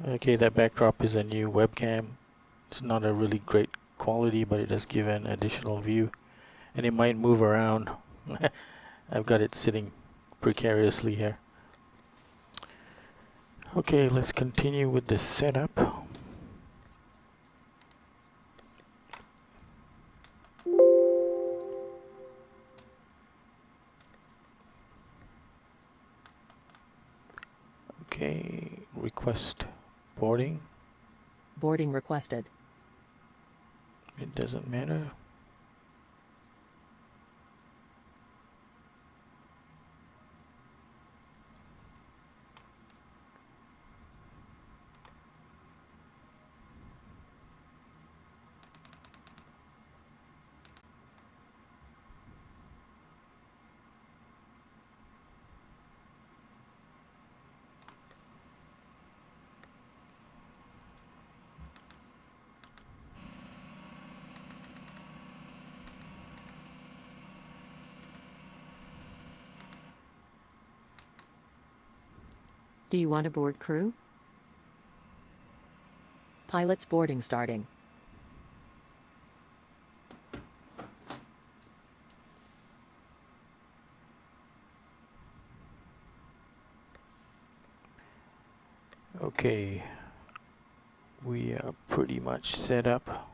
Okay, that backdrop is a new webcam. It's not a really great quality, but it does give an additional view, and it might move around. I've got it sitting precariously here. Okay, let's continue with the setup. Okay, request boarding. Boarding requested. It doesn't matter. Do you want to board crew? Pilot's boarding starting. Okay, we are pretty much set up.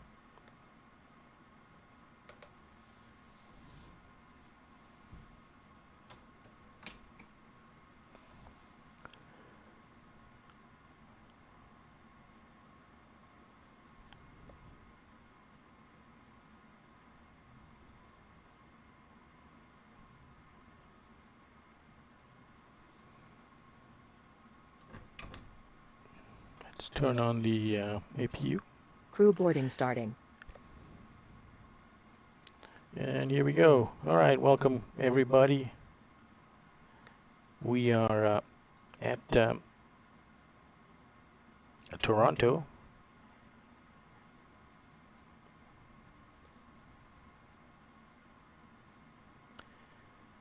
Let's turn on the APU. Crew boarding starting. And here we go. All right, welcome everybody. We are at Toronto.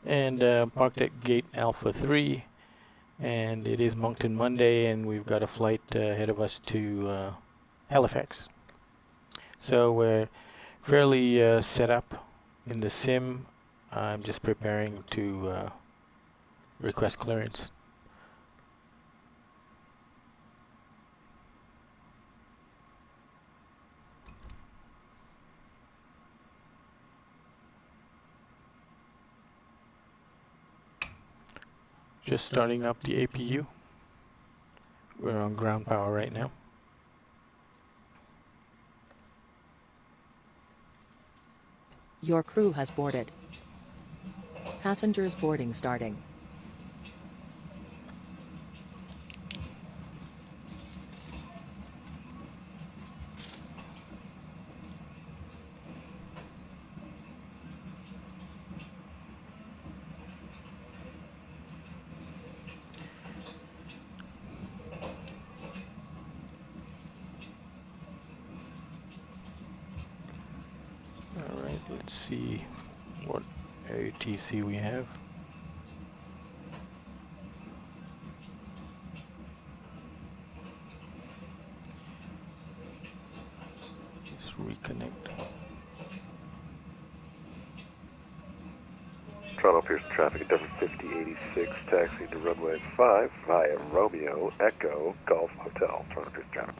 And parked at gate Alpha 3. And it is Moncton Monday, and we've got a flight ahead of us to Halifax. So we're fairly set up in the sim. I'm just preparing to request clearance. Just starting up the APU. We're on ground power right now. Your crew has boarded. Passengers boarding starting. Alright, let's see what ATC we have. Let's reconnect. Toronto Pearson traffic at Delta 5086, taxi to runway 5 via Romeo Echo Golf Hotel. Toronto Pearson traffic.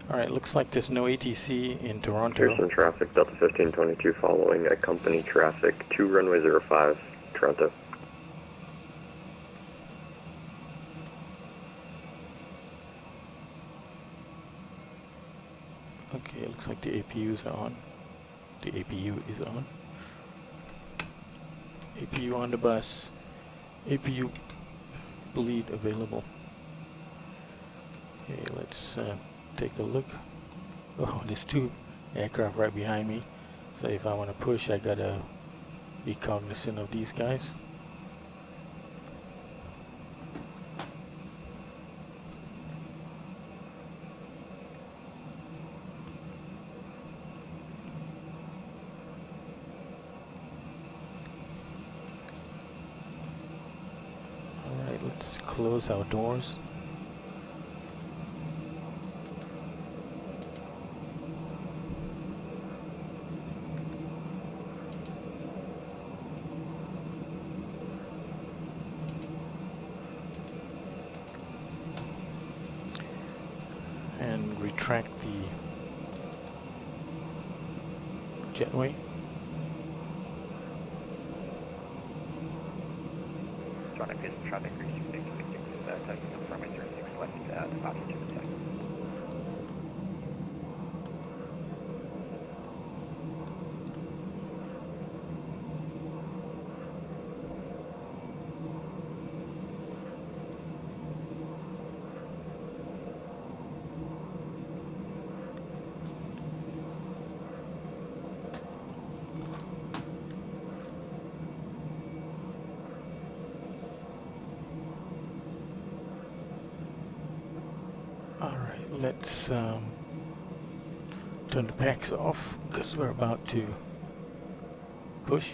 Alright, looks like there's no ATC in Toronto. Pearson traffic, Delta 1522 following accompany traffic to runway 05, Toronto. Okay, looks like the APU's on. The APU is on. APU on the bus. APU bleed available. Okay, let's take a look. Oh, there's two aircraft right behind me. So if I want to push, I gotta be cognizant of these guys. let's close our doors. And retract the jetway. Traffic reaching 666, taking up from 06 left at altitude check. Let's turn the packs off because we're about to push.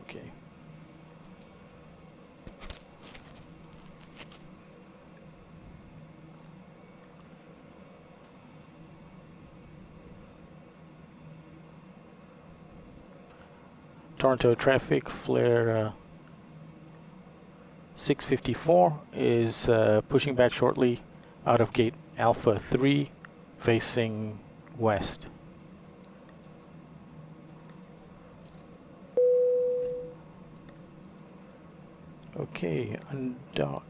Okay. Toronto traffic, flare 654 is pushing back shortly out of gate Alpha 3 facing west. Okay, undock.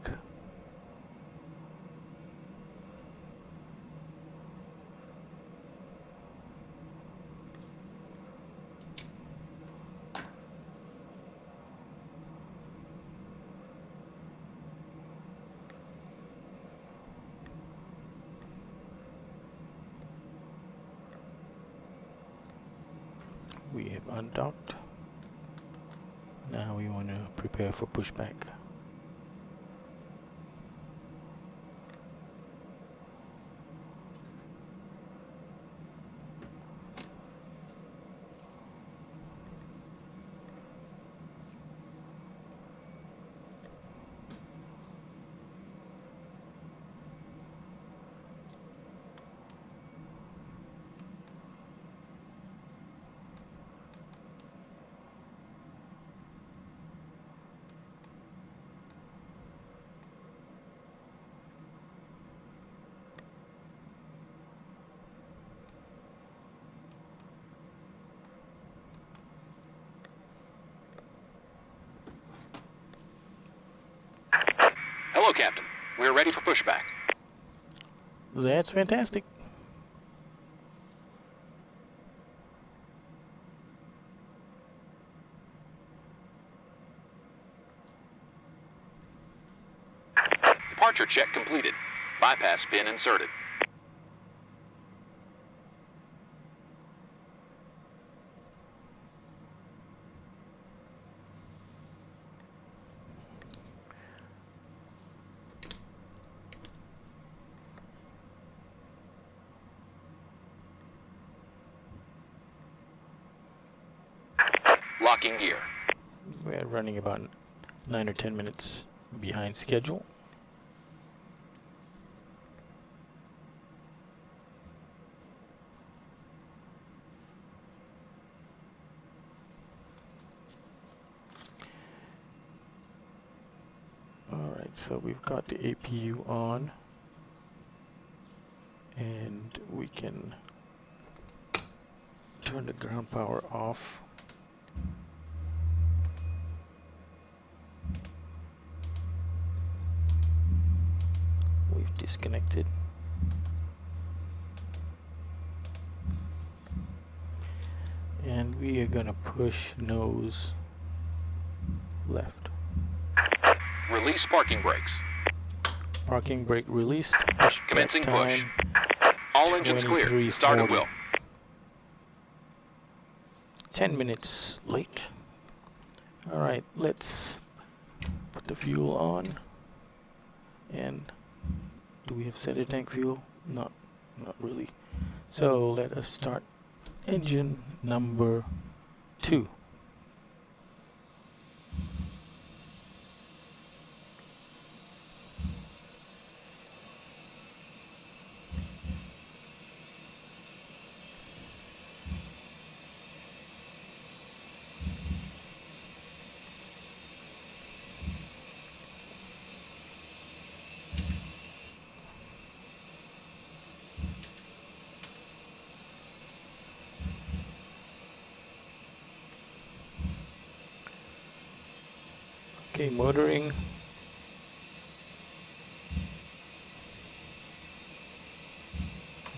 We have undocked. Now we want to prepare for pushback. Hello, Captain. We're ready for pushback. That's fantastic. Departure check completed. Bypass pin inserted. Locking gear. We're running about 9 or 10 minutes behind schedule. Alright, so we've got the APU on, and we can turn the ground power off. We've disconnected. And we are gonna push nose left. Release parking brakes. Parking brake released. Push Commencing push. time. All engines clear. Start at 23:40. will. 10 minutes late. Alright, let's put the fuel on. And do we have center tank fuel? Not really. So let us start engine number 2. Okay, motoring.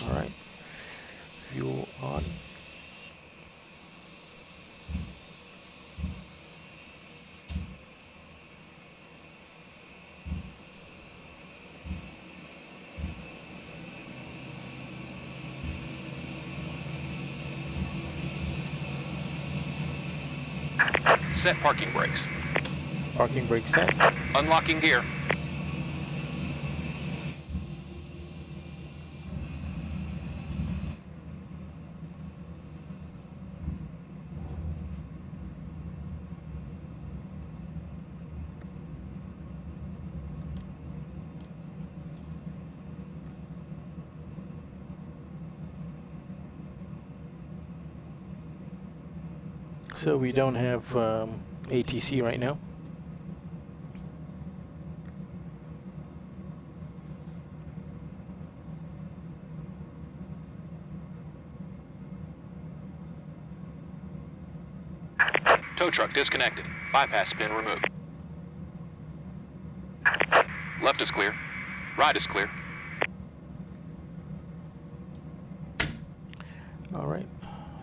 Alright, fuel on. Set parking brakes. Parking brake set. Unlocking gear. So we don't have ATC right now. Tow truck disconnected. Bypass pin removed. Left is clear. Right is clear. Alright,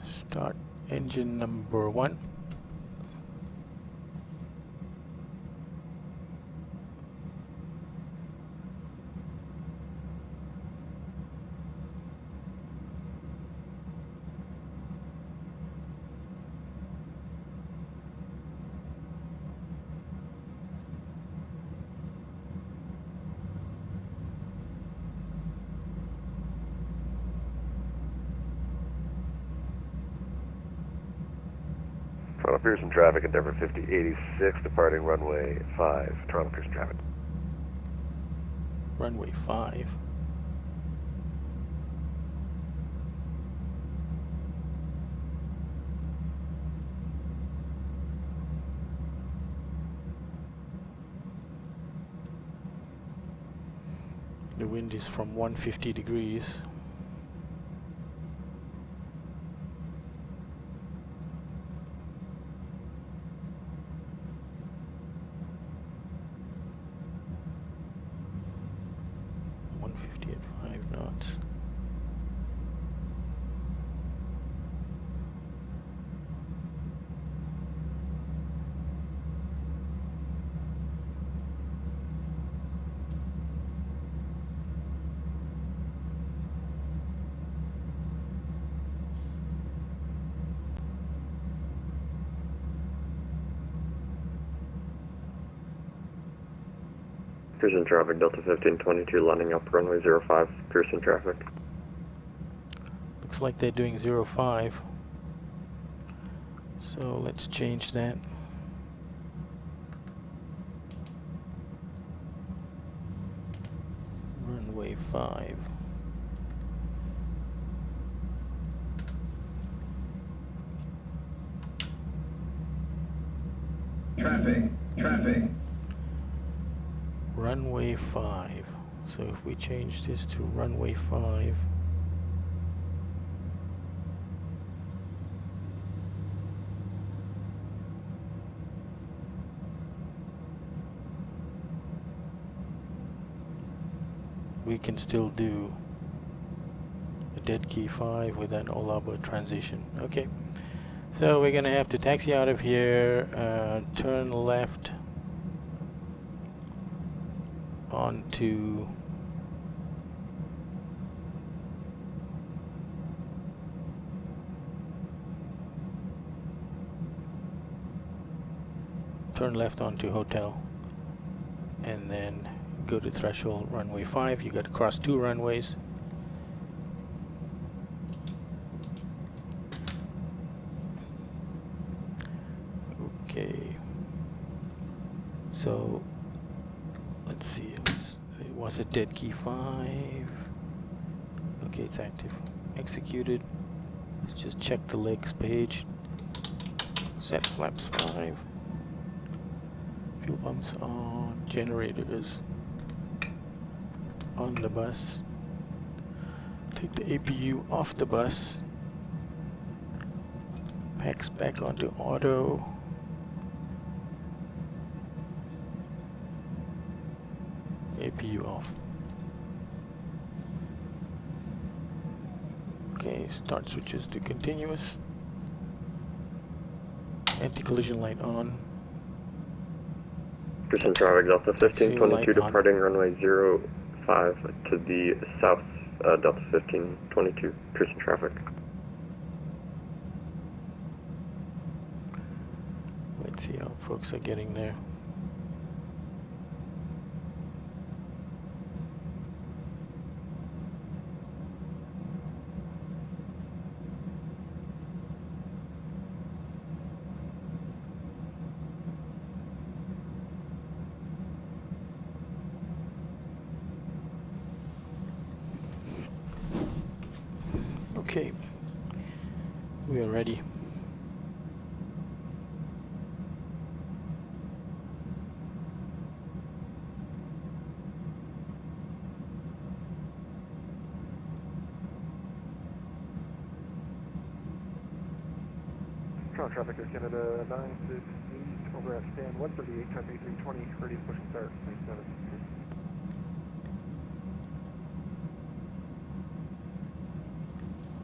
start engine number 1. Toronto Pearson traffic at Denver 5086, departing runway 5. Toronto Pearson traffic. Runway 5. The wind is from 150 degrees. At 5 knots. Pearson traffic, Delta 1522, landing up runway 05, Pearson traffic. Looks like they're doing 05. So let's change that. Runway 5. Traffic. Runway 5. So if we change this to runway 5, we can still do a dead key 5 with an all-about transition. Okay, so we're gonna have to taxi out of here, turn left onto turn left onto hotel, and then go to threshold runway 5. You got to cross 2 runways. Okay, so let's see, it was a dead key 5. Okay, it's active. Executed. Let's just check the legs page. Set flaps 5. Fuel pumps on. Generators on the bus. Take the APU off the bus. Packs back onto auto. APU off. Okay, start switches to continuous. Anti-collision light on. Houston traffic Delta 1522 light on. departing runway 05 to the south, Delta 1522, Houston traffic. Let's see how folks are getting there. Okay, we are ready. Toronto traffic is Canada 968, over at stand 138, type A320, ready to push and start, 97.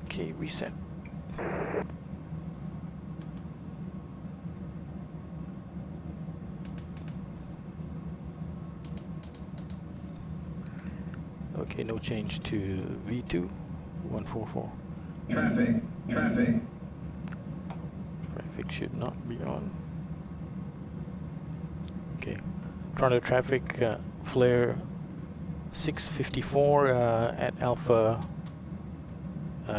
Okay, reset. Okay, no change to V2 144. Traffic. Traffic. Traffic should not be on. Okay, Toronto traffic, flare 654 at Alpha.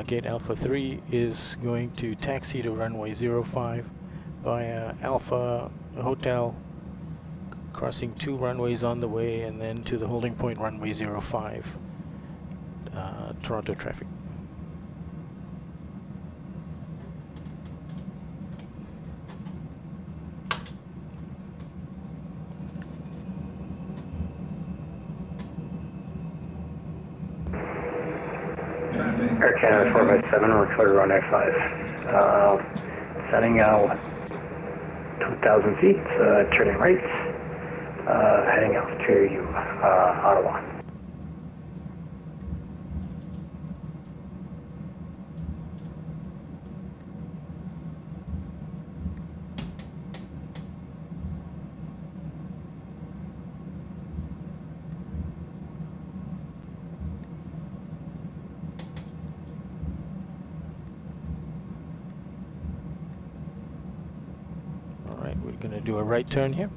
Gate Alpha 3 is going to taxi to runway 05 via Alpha Hotel, crossing 2 runways on the way, and then to the holding point runway 05, Toronto traffic. Air Canada 4x7, we're clear runway 5. Setting 2,000 feet, turning right, heading out to Ottawa. Alright, we're going to do a right turn here.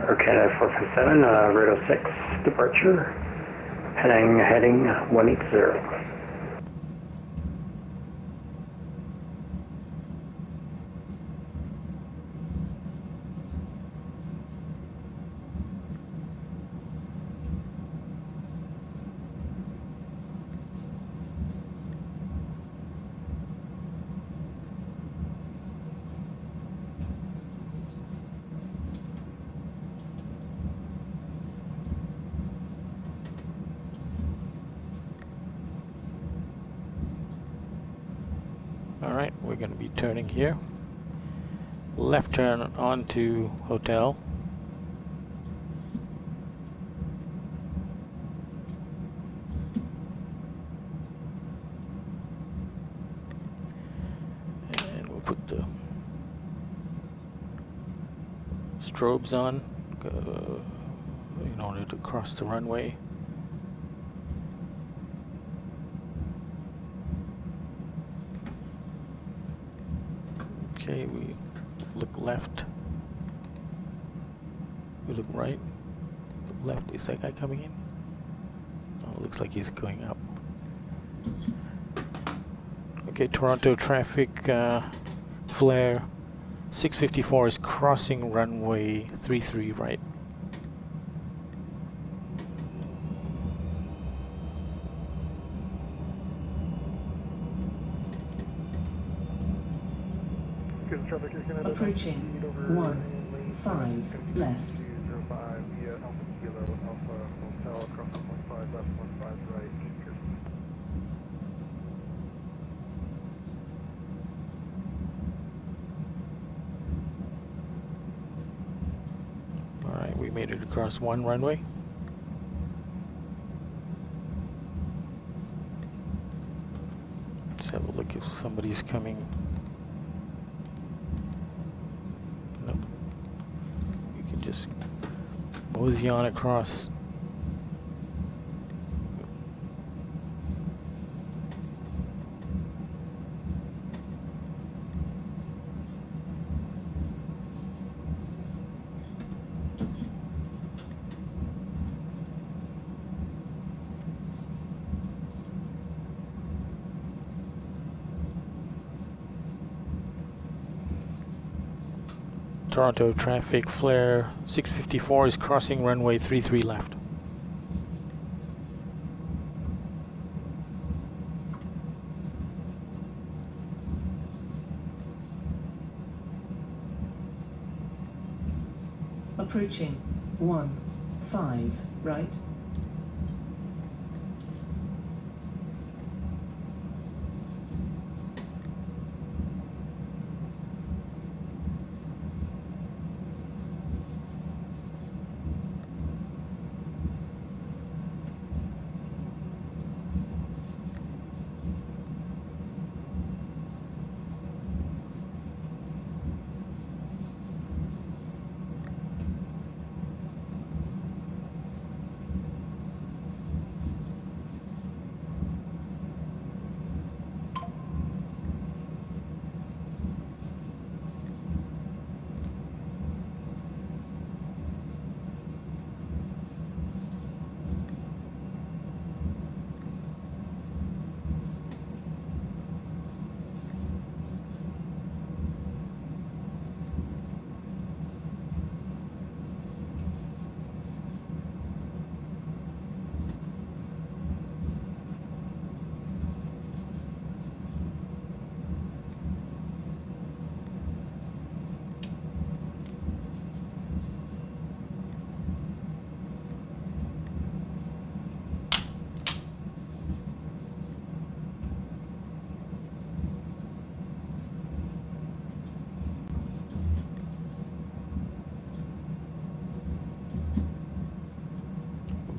Air Canada 457, Red 06, departure. Heading 180. Alright, we're going to be turning here. Left turn onto hotel. And we'll put the strobes on in order to cross the runway. Okay, we look left. We look right. Look left. Is that guy coming in? Oh, it looks like he's going up. Okay, Toronto traffic flare 654 is crossing runway 33 right. Approaching 15 left. Alright, we made it across one runway. Let's have a look if somebody's coming. Nope. We can just mosey on across. Toronto traffic flare 654 is crossing runway 33 left. Approaching 15 right.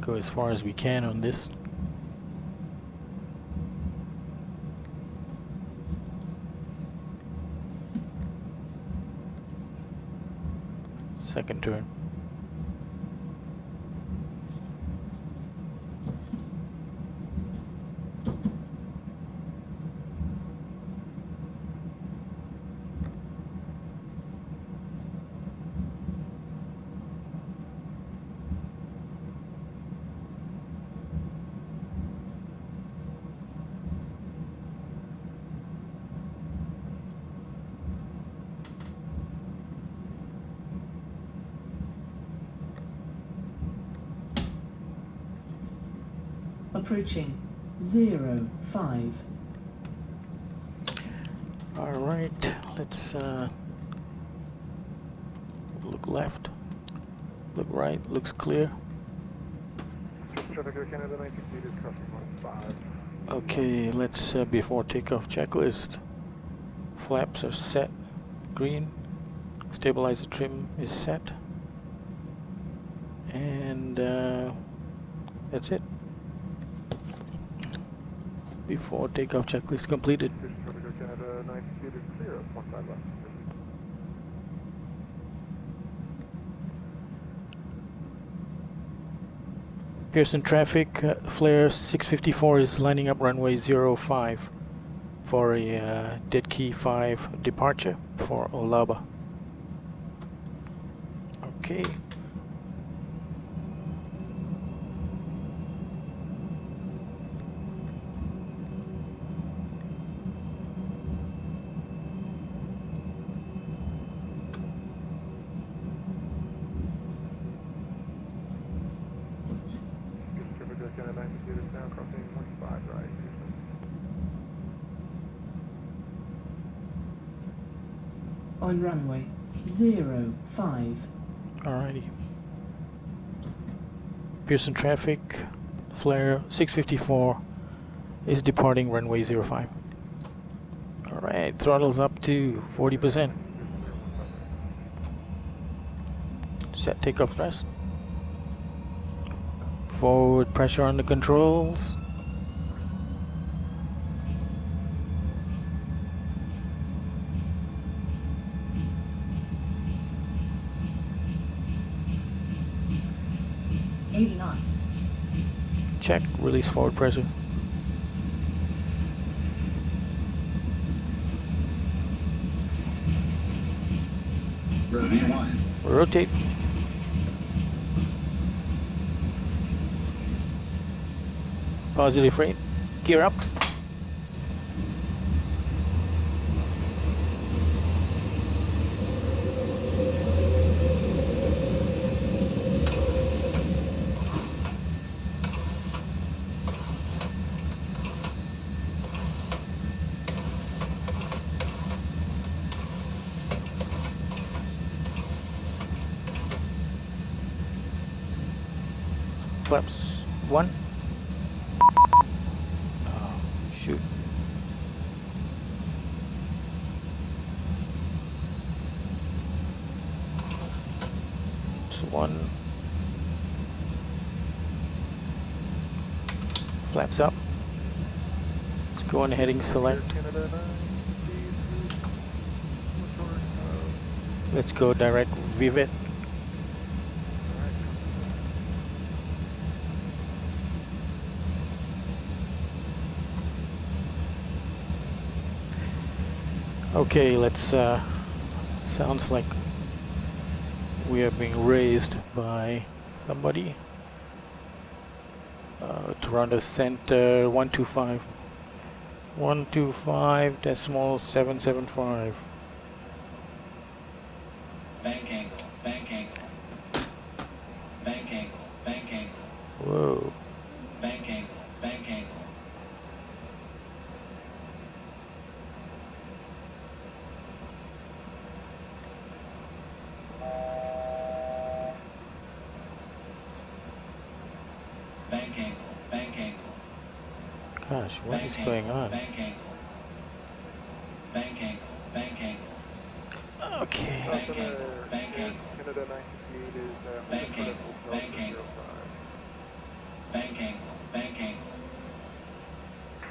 Go as far as we can on this. Second turn. Approaching 05. All right, let's look left, look right, looks clear. Traffic Canada 19 feet is crossing 15. Okay, let's before takeoff checklist. Flaps are set, green. Stabilizer trim is set, and that's it. Before takeoff checklist completed. Traffic Canada 19 feet is clear. 15 left. Pearson traffic, flare 654 is lining up runway 05 for a dead key 5 departure for Olaba. Okay. Canada 19 feet is now crossing 15 right. On runway 05. Alrighty. Pearson traffic, flare 654 is departing runway 05. Alright, throttle's up to 40%. Set takeoff thrust. Forward pressure on the controls. Check, release forward pressure. Rotate. Positive rate. Gear up. Flaps 1. Oh, shoot. It's 1. Flaps up. Let's go on heading select. Let's go direct VVET. Okay, let's, sounds like we are being raised by somebody. Toronto Center 125. 125.775. Bank angle, bank angle. Bank angle, bank angle. Whoa. Bank angle, bank angle. Bank angle, bank angle. Gosh, what is going on? Bank angle. Bank angle, bank angle. Okay. Bank angle, bank angle. Canada 90 feet is Bank angle, bank angle. Bank angle, bank angle.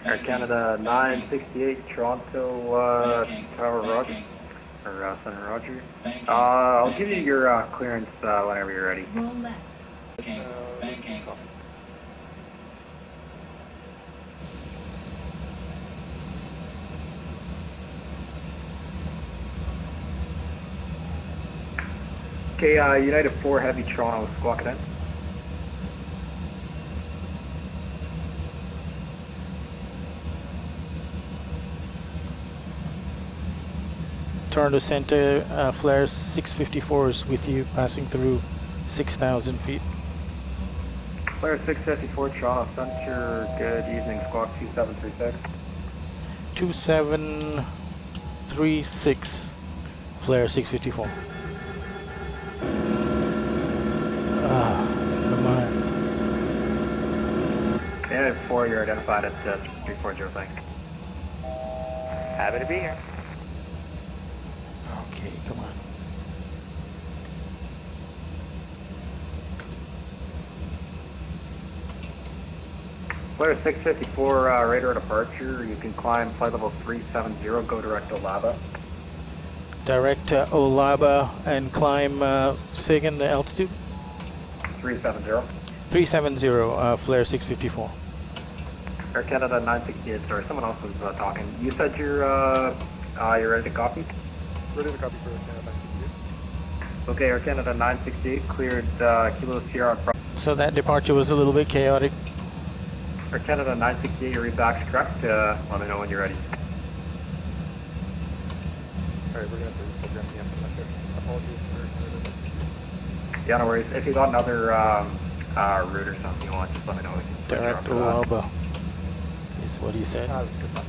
Air Canada 968, Toronto Tower Roger, or Center Roger. I'll give you your clearance whenever you're ready. Roll left. Bank angle, bank angle. Okay, United 4 Heavy Toronto, squawk it in. Toronto Center, flares 654 is with you, passing through 6,000 feet. Flare 654 Toronto Center, good evening, squawk 2736. 2736, flare 654. Come on. And 4, you're identified at 340, thanks. Happy to be here. Okay, come on. Flare 654, radar departure, you can climb flight level 370, go direct to Lava. Direct Olaba and climb, second altitude? 370. 370, flare 654. Air Canada 968, sorry, someone else was talking. You said you're ready to copy? Ready to copy for Canada 968. Okay, Air Canada 968, cleared Kilo Sierra. So that departure was a little bit chaotic. Air Canada 968, your read back's correct. Let me know when you're ready. Alright, we're going to have to program the implement there. Apologies for Yeah, no worries. If you got another route or something you want, just let me know. We can switch Direct it up for that. Olaba is what he said. good luck.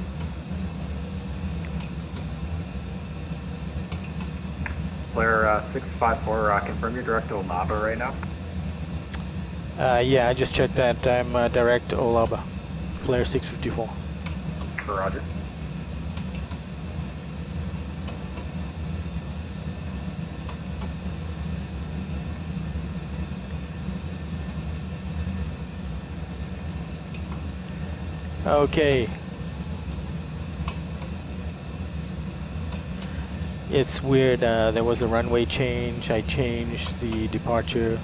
Flare 654, confirm your direct to Olaba right now. Yeah, I just checked that. I'm direct Olaba, flare 654. Roger. Okay. It's weird, there was a runway change. I changed the departure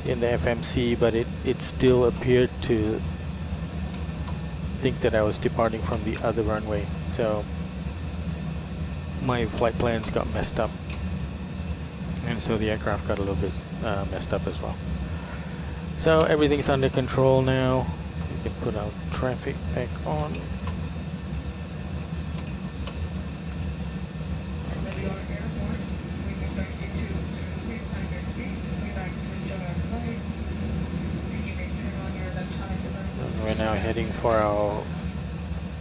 in the FMC, but it still appeared to think that I was departing from the other runway. So my flight plans got messed up. And so the aircraft got a little bit messed up as well. So everything's under control now. We can put our traffic back on. And we're now heading for our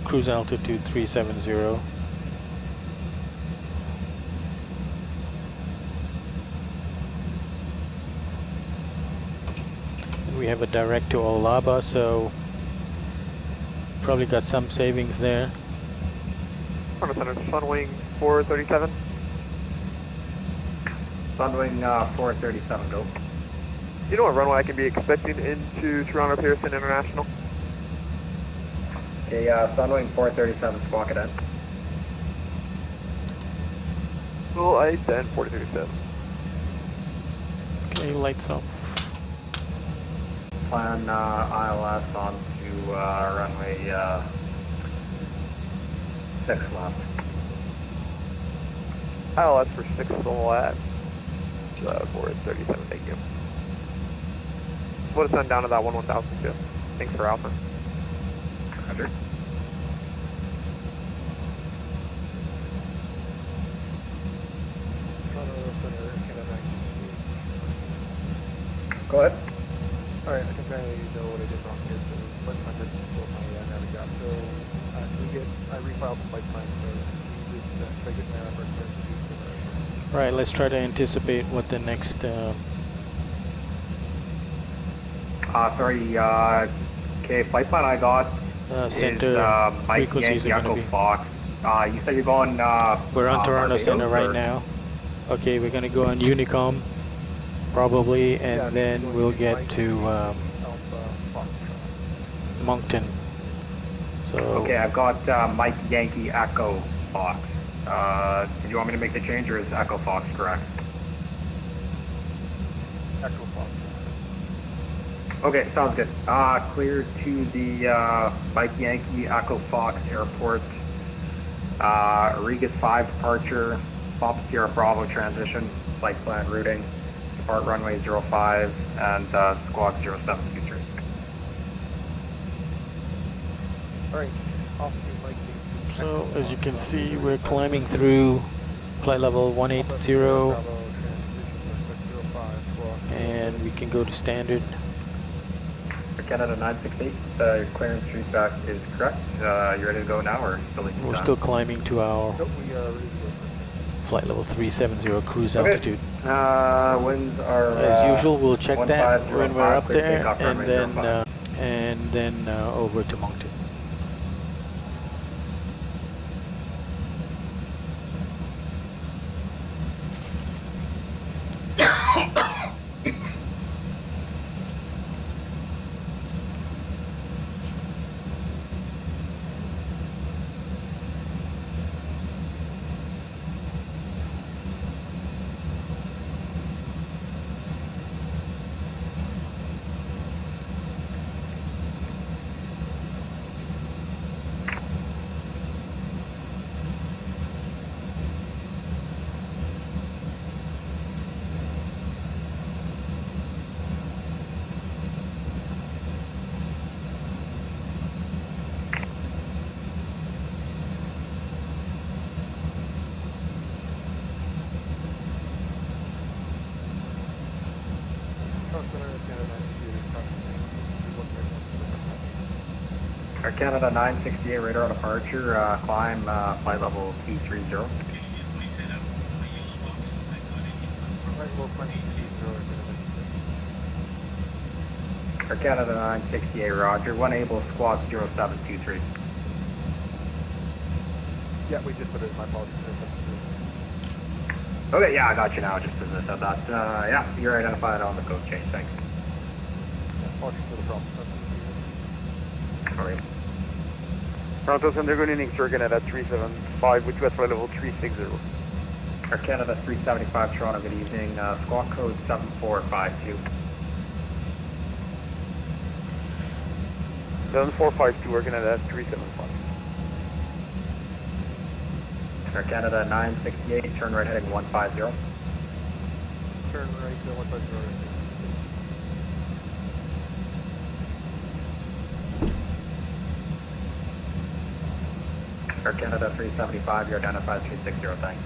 cruise altitude 370. We have a direct to Olaba, so probably got some savings there. Center, Sunwing 437. Sunwing 437, go. Do you know what runway I can be expecting into Toronto Pearson International? Okay, Sunwing 437, squawk it in. Well, I then 437. Okay, lights off. Plan ILS onto runway 6 left. ILS for 6 left. 437, thank you. We'll send down to that 11002. Thanks for Alpha. Roger. Go ahead. Alright, I think I know what I did wrong here, so flight time didn't pull my navigation. So, I refiled the flight time, so should I get my reference to Right, let's try to anticipate what the next Sorry, okay, flight plan I got center is Mike frequencies Yankee are going Echo to be. Fox. You said you're going We're on Toronto Barbados, Center right or- now. Okay, we're going to go on Unicom, probably, and then we'll get to Moncton. So Okay, I've got Mike Yankee Echo Fox. Did you want me to make the change, or is Echo Fox correct? Echo Fox. Okay, sounds good. Clear to the Mike Yankee Echo Fox Airport. Regis 5 departure, Papa Sierra Bravo transition, flight plan routing, depart runway 05 and squawk 0723. Alright, off to Mike Yankee. So as you can see, we're climbing through flight level 180, Bravo, transition, 05, squawk. and we can go to standard. Canada 968, your clearance feedback is correct. You ready to go now or still need some We're time? still climbing to our Nope, we are ready to go. flight level 370 cruise Okay. altitude. Winds are As usual, we'll check that 1505, when we're up clear there, takeoff, and runway then over to Moncton. Air Canada 968, radar departure, climb flight level T30. Right, we'll plan Air Canada 968, roger. One able squawk 0723. Yeah, we just put it in my apologies. Okay, yeah, I got you now, just as I said that. Yeah, you're identified on the code change, thanks. Apologies for the problem. Alright. Toronto Center, good evening, sir. Canada 375 with you at flight level 360. Air Canada 375, Toronto, good evening. Squawk code 7452. 7452, Air Canada 375. Air Canada 968, turn right heading 150. Turn right, 150. Air Canada 375, you're identified 360, thanks.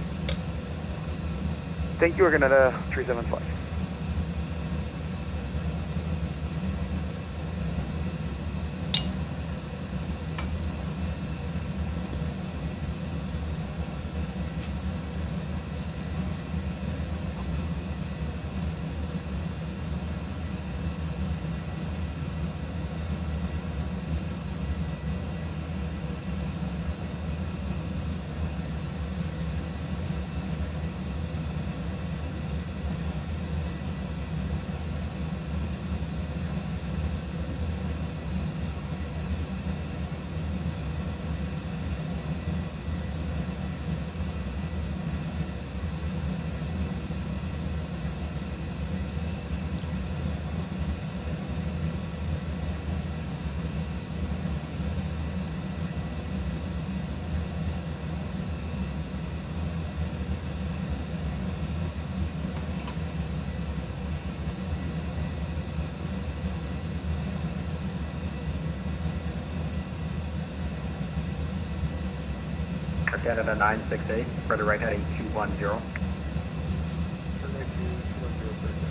Thank you, Air Canada 375. Air Canada 968, further right heading 210. Turn right to 210,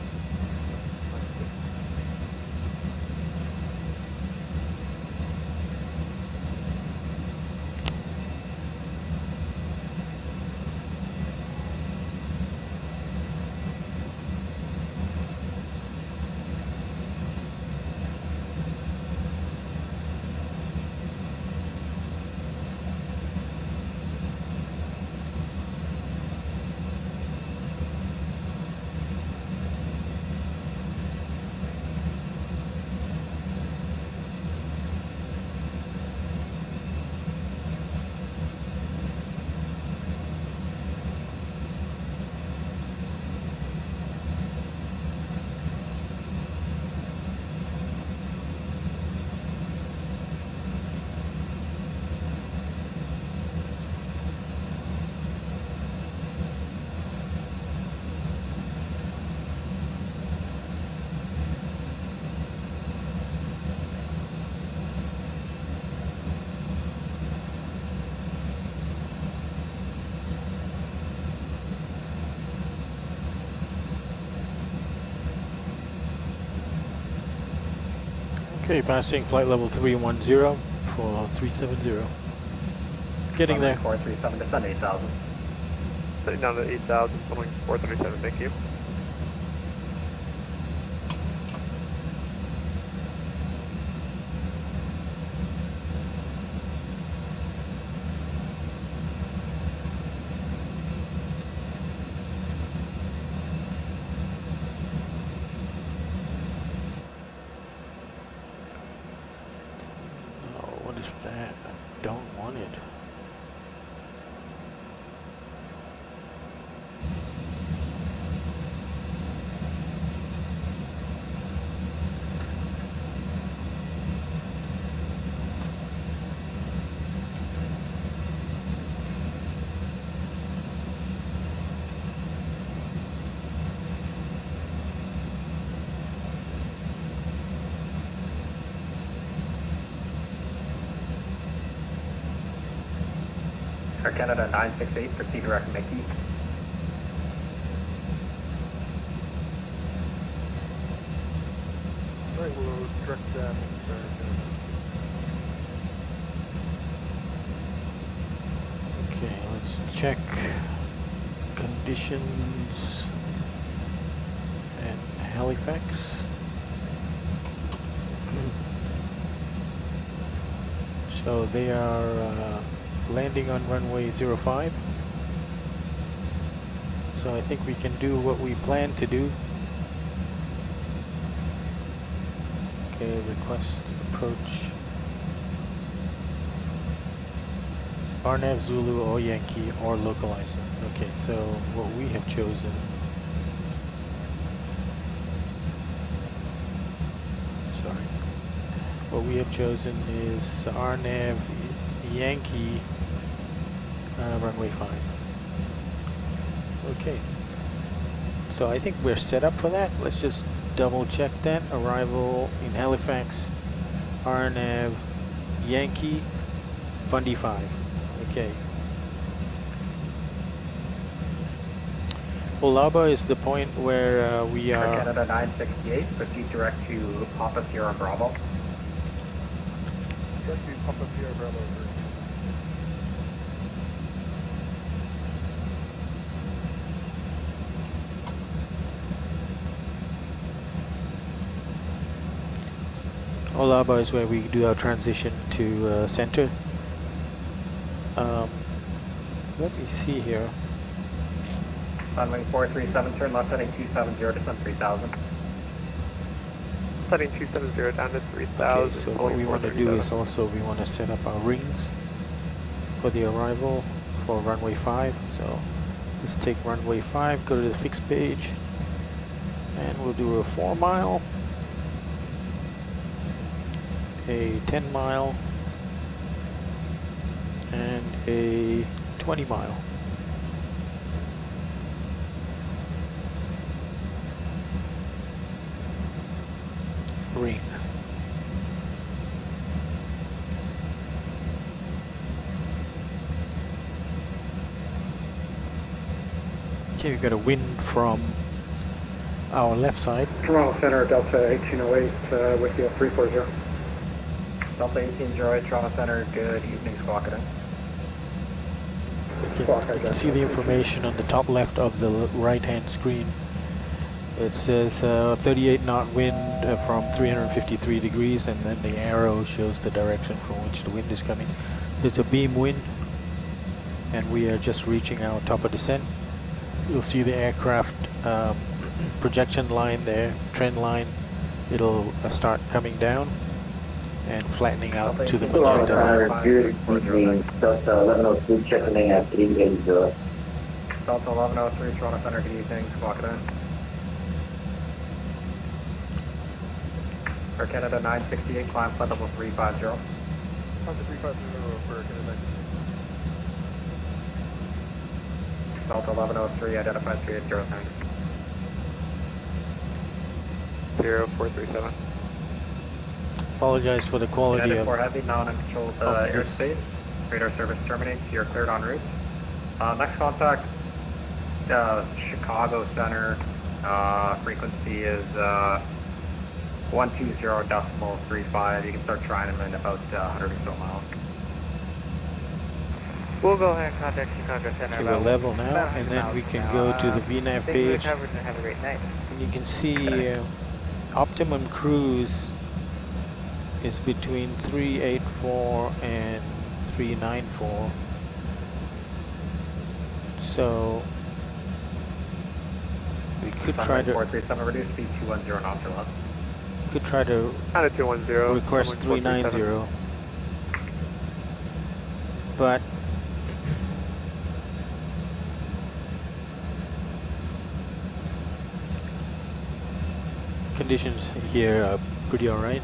Okay, passing flight level 310 for 370. Getting there. 437, descend 8,000. Setting down to 8,000, following 437, thank you. Oh, what is that? I don't want it. Air Canada 968, proceed direct Mickey. Alright, we'll direct them. Okay, let's check conditions at Halifax. So they are landing on runway 05. So I think we can do what we plan to do. Okay, request approach. RNAV, Zulu, or Yankee, or localizer. Okay, so what we have chosen. Sorry. What we have chosen is RNAV Yankee runway 5. Okay. So I think we're set up for that. Let's just double check that. Arrival in Halifax, RNAV Yankee, Fundy 5. Okay. Olaba is the point where we Air are. Canada 968, proceed direct to Papa Sierra Bravo. Direct to Papa Sierra Bravo. Olaba is where we do our transition to center. Let me see here. Runway 437, turn left heading 270, descend 3,000. Setting 270 down to 3,000. Okay, so what we want to do is also we want to set up our rings for the arrival for runway 5. So let's take runway 5, go to the fixed page, and we'll do a 4 mile, a 10 mile, and a 20 mile. Ring. Okay, we've got a wind from our left side. Toronto Center, Delta 1808 with you 340. Delta 1808, Toronto Center, good evening, squawk it in. You can see the information on the top left of the right hand screen. It says 38 knot wind from 353 degrees, and then the arrow shows the direction from which the wind is coming. So it's a beam wind, and we are just reaching our top of descent. You'll see the aircraft projection line there, trend line. It'll start coming down and flattening out to the magenta line. Good evening, Delta 1103 checking in at 380. Delta 1103, Toronto Center, good evening, squawk it in. Air Canada 968, climb flight level 350. On to 350 for Canada. Delta 1103, identify 380, thanks. 0437. Apologize for the quality United of 4 Heavy, non-controlled airspace. Radar service terminates, you're cleared en route. Next contact, Chicago Center. Frequency is 120.35. You can start trying them in about 100 or so miles. We'll go ahead and contact Chicago Center. So we're level now, and then we can go to the VNAV page, Have a great night. and you can see optimum cruise is between 384 and 394. So we could try to 437, reduce speed 210 knots or less. could try to Out of 210. request 390, but conditions here are pretty alright,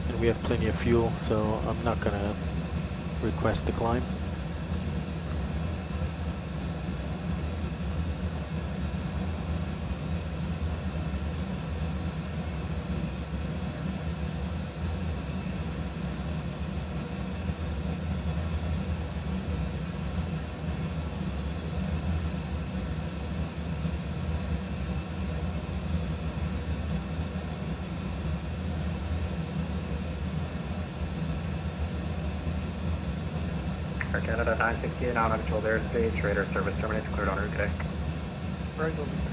and we have plenty of fuel, so I'm not gonna request the climb. Air Canada 968, now uncontrolled airspace, radar service terminates, cleared on route today. Right, we'll be for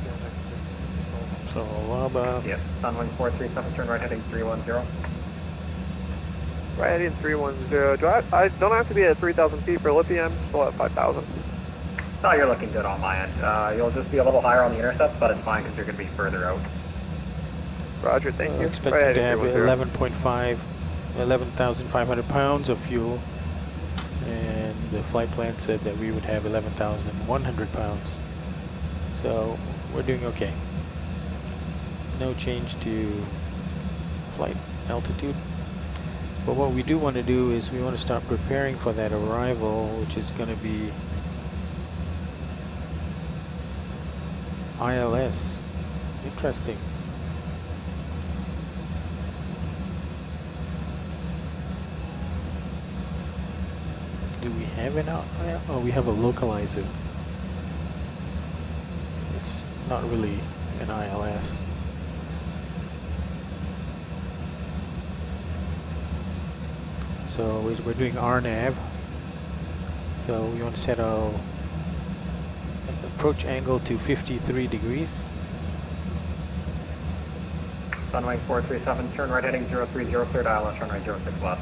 next. So Alaba, Yes, Sunwing 437, turn right heading 310. Right heading 310. Do I don't have to be at 3,000 feet for lithium, still at 5,000. No, you're looking good on my end. You'll just be a little higher on the intercept, but it's fine because you're going to be further out. Roger, thank you. expected to have 11,500 pounds of fuel, and the flight plan said that we would have 11,100 pounds. So we're doing okay. No change to flight altitude. But what we do want to do is we want to start preparing for that arrival, which is going to be ILS. Interesting. Do we have an ILS? Oh, we have a localizer. It's not really an ILS. So we're doing RNAV. So we want to set our approach angle to 53 degrees. Sunwing 437, turn right heading 030, cleared ILS, turn right 06 left.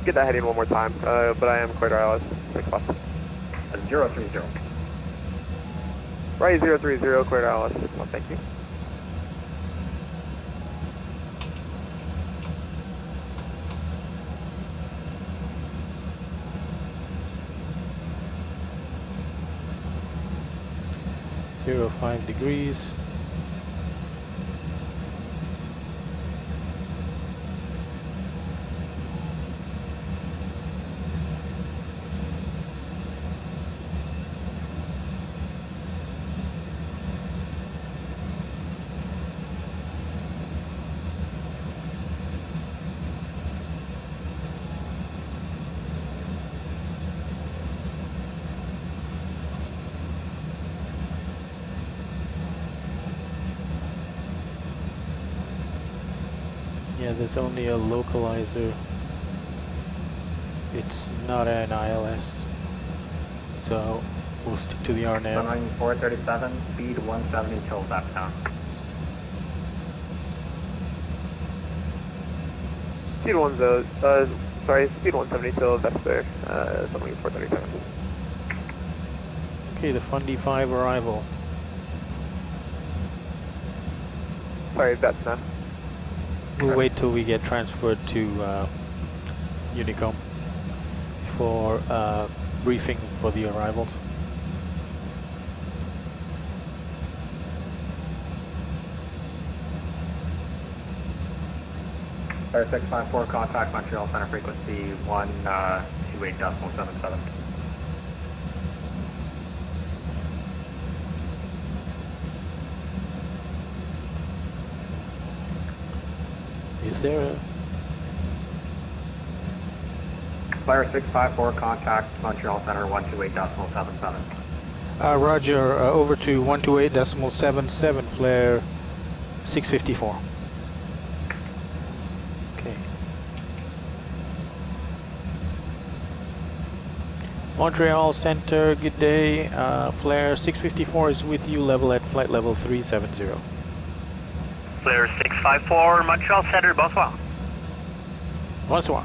Get that heading one more time, but I am cleared ILS. 6 left. 030. Right 030, cleared ILS. 6 left, thank you. Zero 5 degrees. Yeah, there's only a localizer. It's not an ILS. So we'll stick to the RNAV. Sunwing 437, speed 170 till left down. Speed 170 till that's there. Something 437. Okay, the Fundy 5 arrival. Sorry, that's not. We'll wait till we get transferred to Unicom for briefing for the arrivals. Air 654, contact Montreal Center frequency 128.77. Is there a... Flyer 654, contact Montreal Center 128.77. Roger, over to 128.77, flare 654. Okay. Montreal Center, good day. Flare 654 is with you, level at flight level 370. Flare 654, Montreal Center, bonsoir. Bonsoir.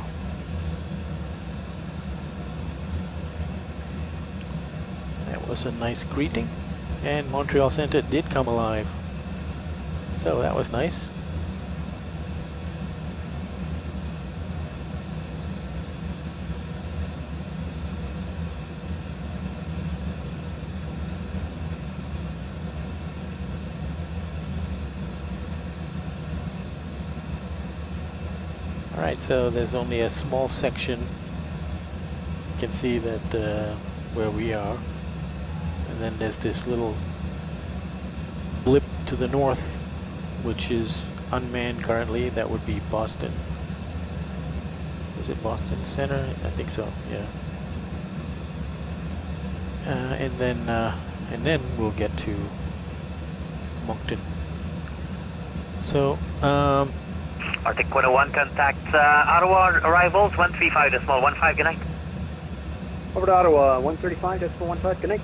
That was a nice greeting, and Montreal Center did come alive. So that was nice. Alright, so there's only a small section. You can see that where we are. And then there's this little blip to the north, which is unmanned currently. That would be Boston. Is it Boston Center? I think so, yeah. And then we'll get to Moncton. So, Arctic 101 contact Ottawa arrivals 135.15, good night. Over to Ottawa, 135.15, good night.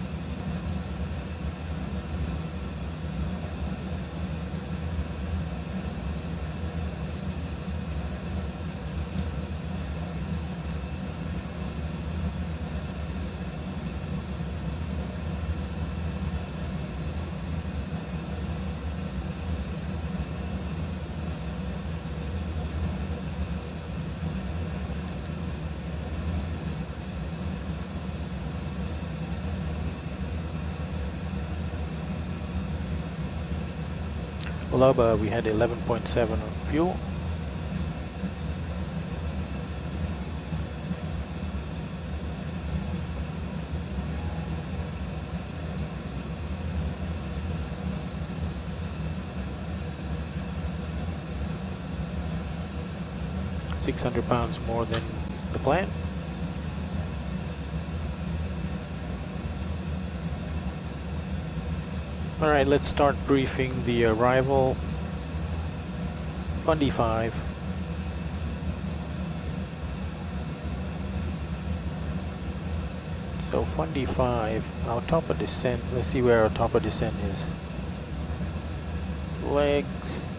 Loba, we had 11.7 on fuel. £600 more than the plan. Alright, let's start briefing the arrival. Fundy 5. So Fundy 5, our top of descent, let's see where our top of descent is. Legs.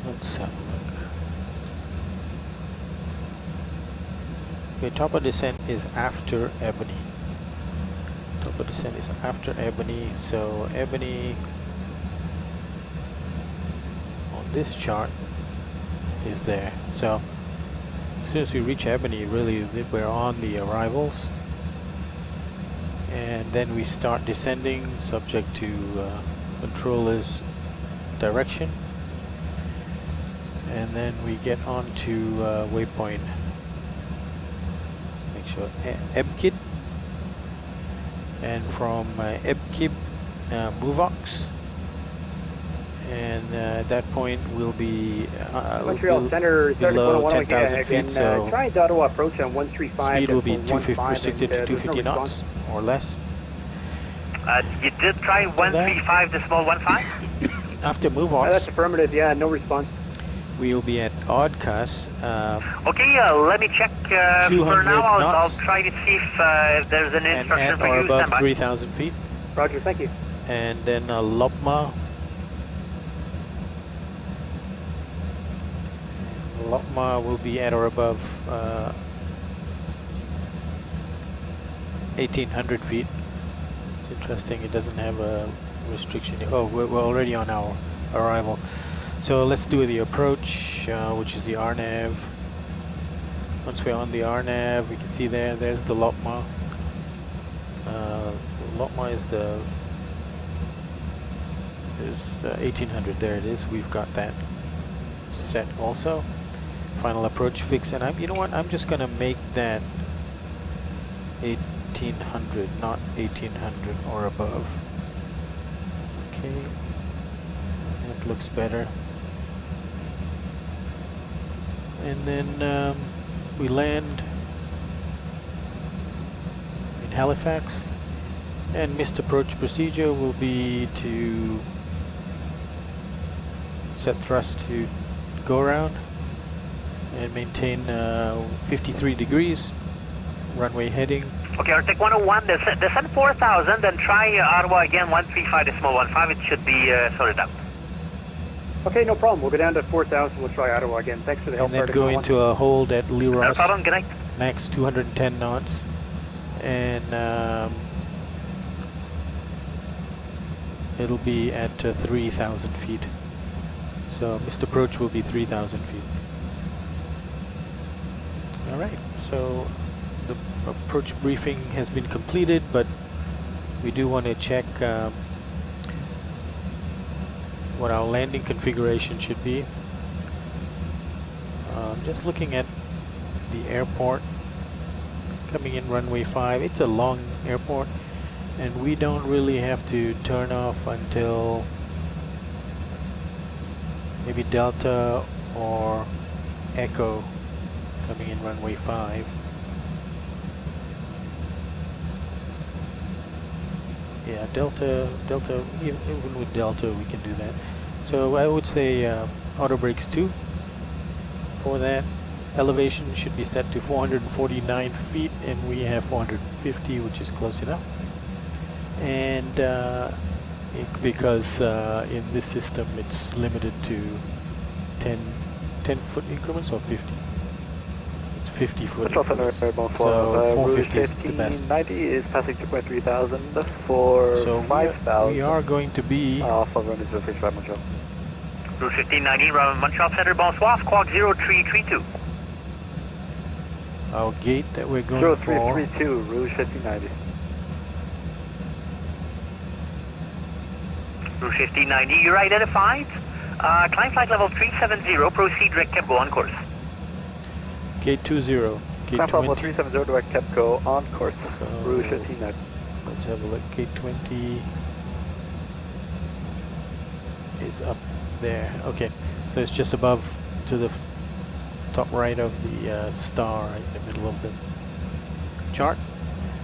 Let's have a look. Okay, top of descent is after Ebony. Top of descent is after Ebony, so Ebony on this chart is there. So as soon as we reach Ebony, really we're on the arrivals, and then we start descending subject to controller's direction. And then we get on to waypoint. Let's make sure Ebkid, and from Ebkid, Movox, and at that point we'll be Montreal Center, below 10,000 feet. So try Ottawa approach on 135. speed will be 250, restricted to 250 knots or less. You did try 135.15? After Movox, That's affirmative, yeah, no response. we'll be at Oddcast. Okay, let me check. For now, I'll try to see if there's an instruction for or you. above 3,000 feet. Roger, thank you. And then Lopma. Lopma will be at or above 1,800 feet. It's interesting, it doesn't have a restriction. Oh, we're already on our arrival. So let's do the approach, which is the RNAV. Once we're on the RNAV, we can see there's the Lopma. Lopma is 1800, there it is. We've got that set also. Final approach fix, and you know what, I'm just gonna make that 1800, not 1800 or above. Okay. And that looks better. And then we land in Halifax, and missed approach procedure will be to set thrust to go around and maintain 53 degrees, runway heading. Okay, Arctic 101, descend 4,000, then try Ottawa again, 135.15. It should be sorted out. Okay, no problem. We'll go down to 4,000. We'll try Ottawa again. Thanks for the help. And then go into a hold at Lee No Ross, problem, good night. max 210 knots. And it'll be at 3,000 feet. So missed approach will be 3,000 feet. All right, so the approach briefing has been completed, but we do want to check what our landing configuration should be. Just looking at the airport, coming in runway 5, it's a long airport, and we don't really have to turn off until maybe Delta or Echo coming in runway 5. Yeah, Delta, even with Delta we can do that. So I would say auto brakes 2 for that. Elevation should be set to 449 feet, and we have 450, which is close enough. And because in this system it's limited to 10 foot increments or 50. It's 50 foot increments. So 450 is the best. 90 is passing 2.3,000 for So 5,000. we are going to be Alpha runway 065 Montreal. Rouge 1590, Montreal Center, bonsoir, squawk 0332. our gate that we're going 0332, Rouge 1590. Rouge 1590, you're identified. Climb flight level 370, proceed direct Kempo on course. for gate 20, gate Climb level 20. 370, direct Kemco on course. So Rouge 1590. let's have a look. Gate 20 is up there. Okay, so it's just above to the top right of the star, right in the middle of the chart.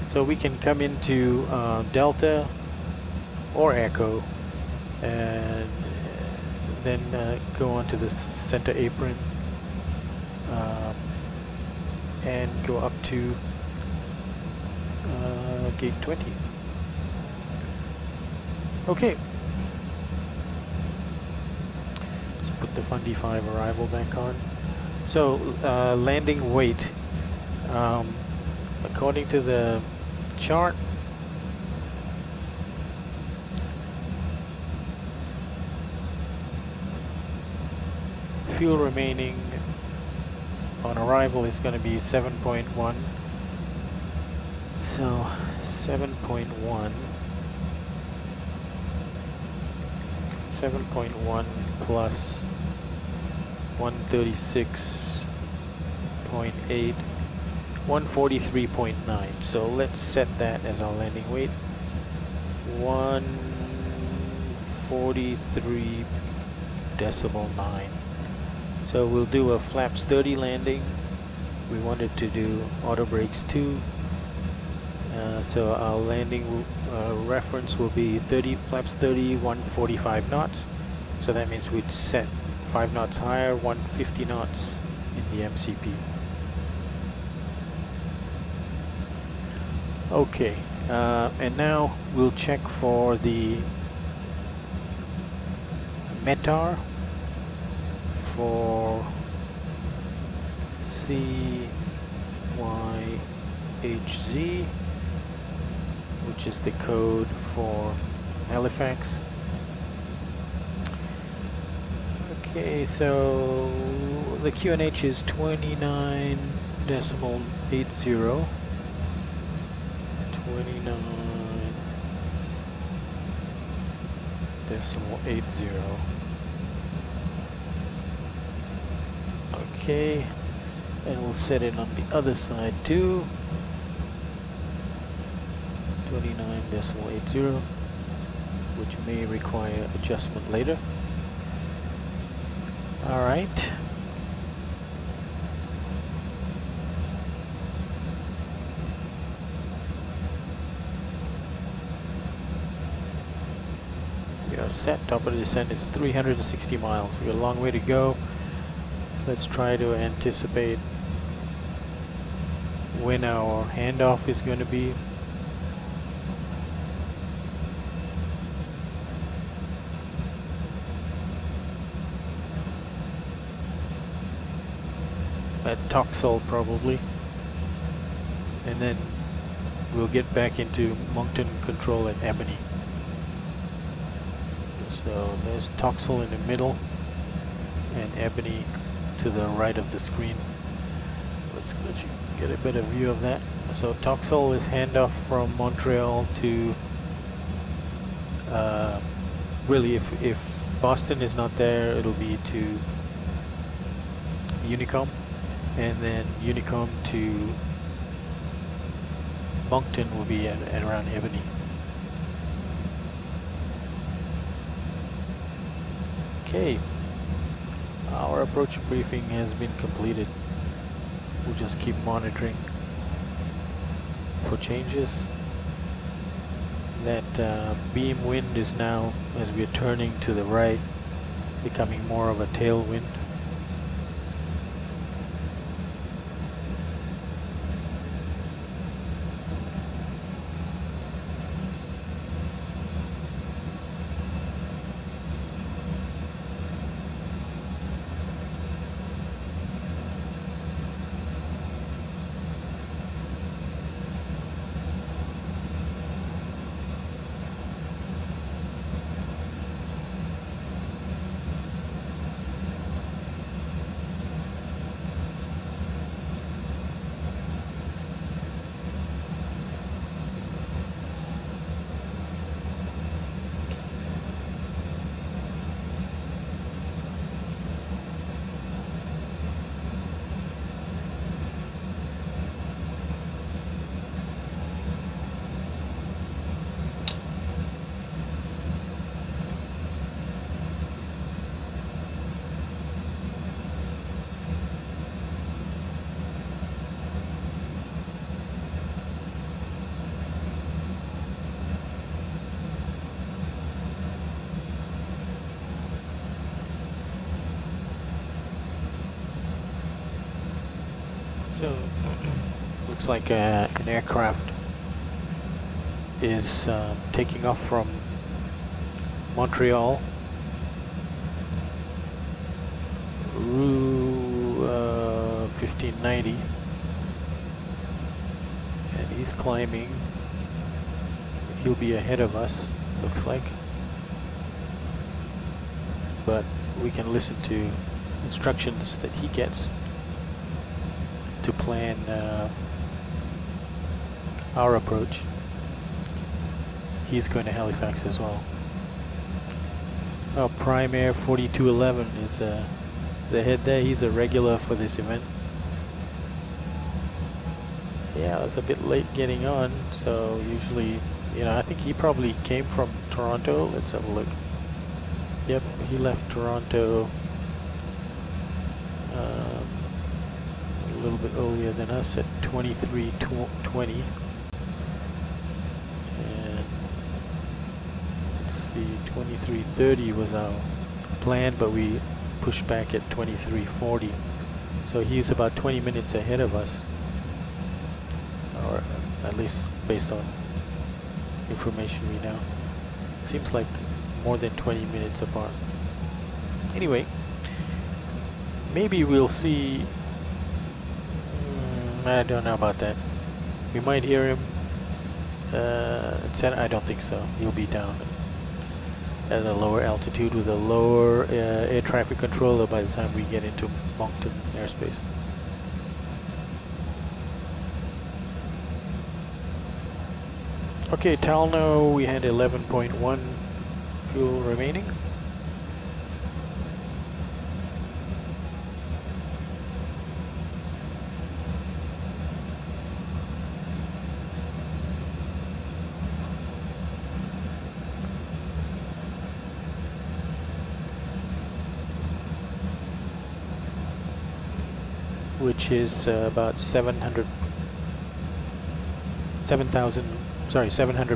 So we can come into Delta or Echo, and then go onto the center apron and go up to gate 20. Okay. Let's put the Fundy 5 arrival back on. So landing weight, according to the chart, fuel remaining on arrival is going to be 7.1. So 7.1 plus 136.8, 143.9. So let's set that as our landing weight. 143.9. So we'll do a flaps 30 landing. We wanted to do auto brakes 2. So our landing reference will be 30 flaps 30, 145 knots. So that means we'd set 5 knots higher, 150 knots in the MCP. Okay, and now we'll check for the METAR for CYHZ, which is the code for Halifax. Okay, so the QNH is 29.80. 29.80. Okay, and we'll set it on the other side too. 29.80, which may require adjustment later. All right. We are set. Top of the descent is 360 miles. We got a long way to go. Let's try to anticipate when our handoff is going to be. At Toxel probably, and then we'll get back into Moncton control at Ebony. So there's Toxel in the middle and Ebony to the right of the screen. Let's let you get a better view of that. So Toxel is handoff from Montreal to really if Boston is not there, it'll be to Unicom, and then Unicom to Moncton will be at around Ebony. Okay, our approach briefing has been completed. We'll just keep monitoring for changes. That beam wind is now, as we're turning to the right, becoming more of a tailwind. So, looks like an aircraft is taking off from Montreal, Rue 1590, and he's climbing. He'll be ahead of us, looks like, but we can listen to instructions that he gets to plan our approach. He's going to Halifax as well. Oh, Prime Air 4211 is the head there. He's a regular for this event. Yeah, I was a bit late getting on, so usually, you know, I think he probably came from Toronto. Let's have a look. Yep, he left Toronto a little bit earlier than us at 23:20. And let's see, 23:30 was our plan, but we pushed back at 23:40. So he's about 20 minutes ahead of us, or at least based on information we know. Seems like more than 20 minutes apart. Anyway, maybe we'll see. I don't know about that. We might hear him. I don't think so. He'll be down at a lower altitude with a lower air traffic controller by the time we get into Moncton airspace. Okay, Talno, we had 11.1 fuel remaining. which is about 700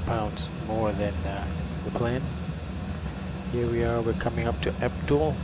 pounds more than the plan. Here we are, we're coming up to Eptool.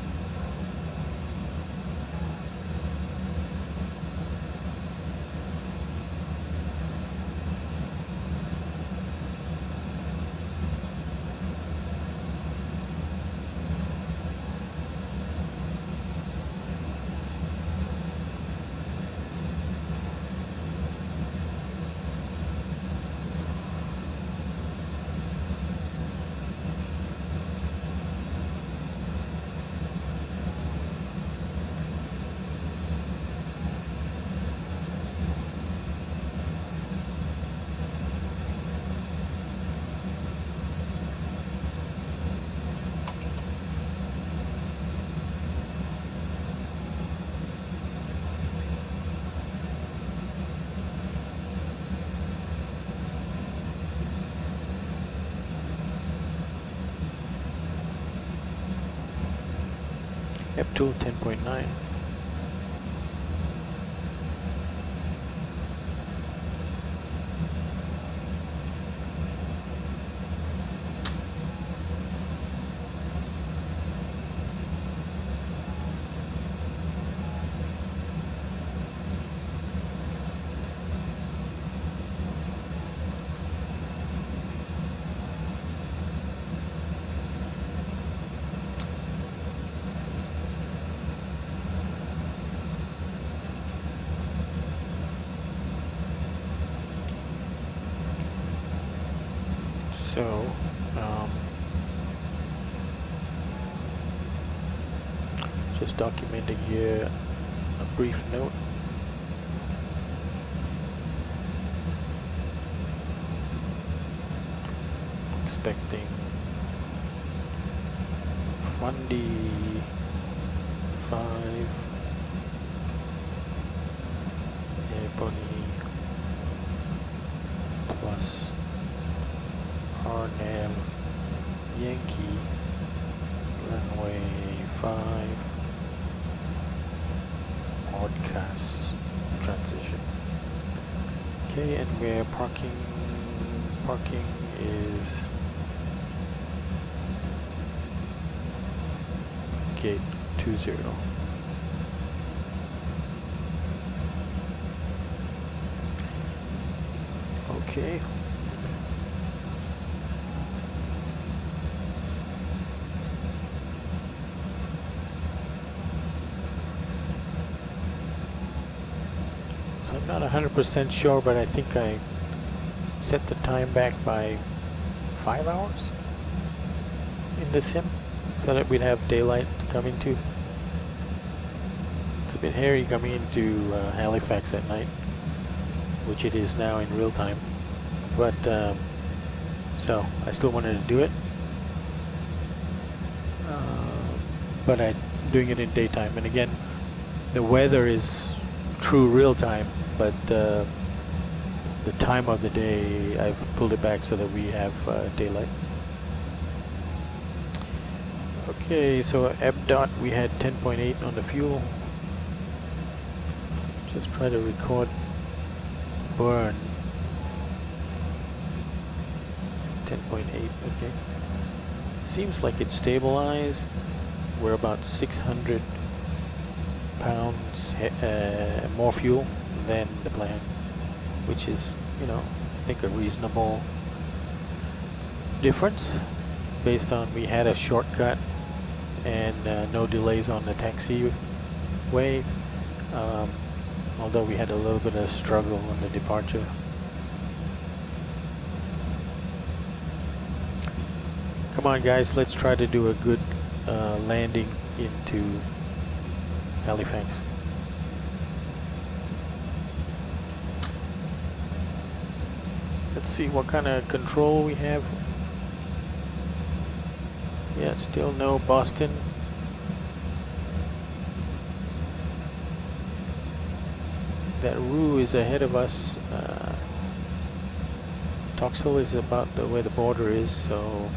Eptool 10.9. So, just documenting here a brief note. Expecting Fundy 5 Ebony plus RNAV Yankee runway 5 oddcast transition. Okay, and we're parking is gate 20. Okay. So I'm not 100% sure, but I think I set the time back by 5 hours in the sim so that we'd have daylight to come into. It's a bit hairy coming into Halifax at night, which it is now in real time, but so I still wanted to do it, but I'm doing it in daytime. And again, the weather is true real time, but the time of the day I've pulled it back so that we have daylight. Okay, so FDOT we had 10.8 on the fuel. Just try to record burn. 10.8, okay. Seems like it's stabilized. We're about 600 pounds more fuel than the plan, which is, you know, I think a reasonable difference based on we had a shortcut and no delays on the taxiway, although we had a little bit of struggle on the departure. Come on guys, let's try to do a good landing into Halifax. Let's see what kind of control we have. Yeah, still no Boston. That Rue is ahead of us. Toxel is about where the border is, so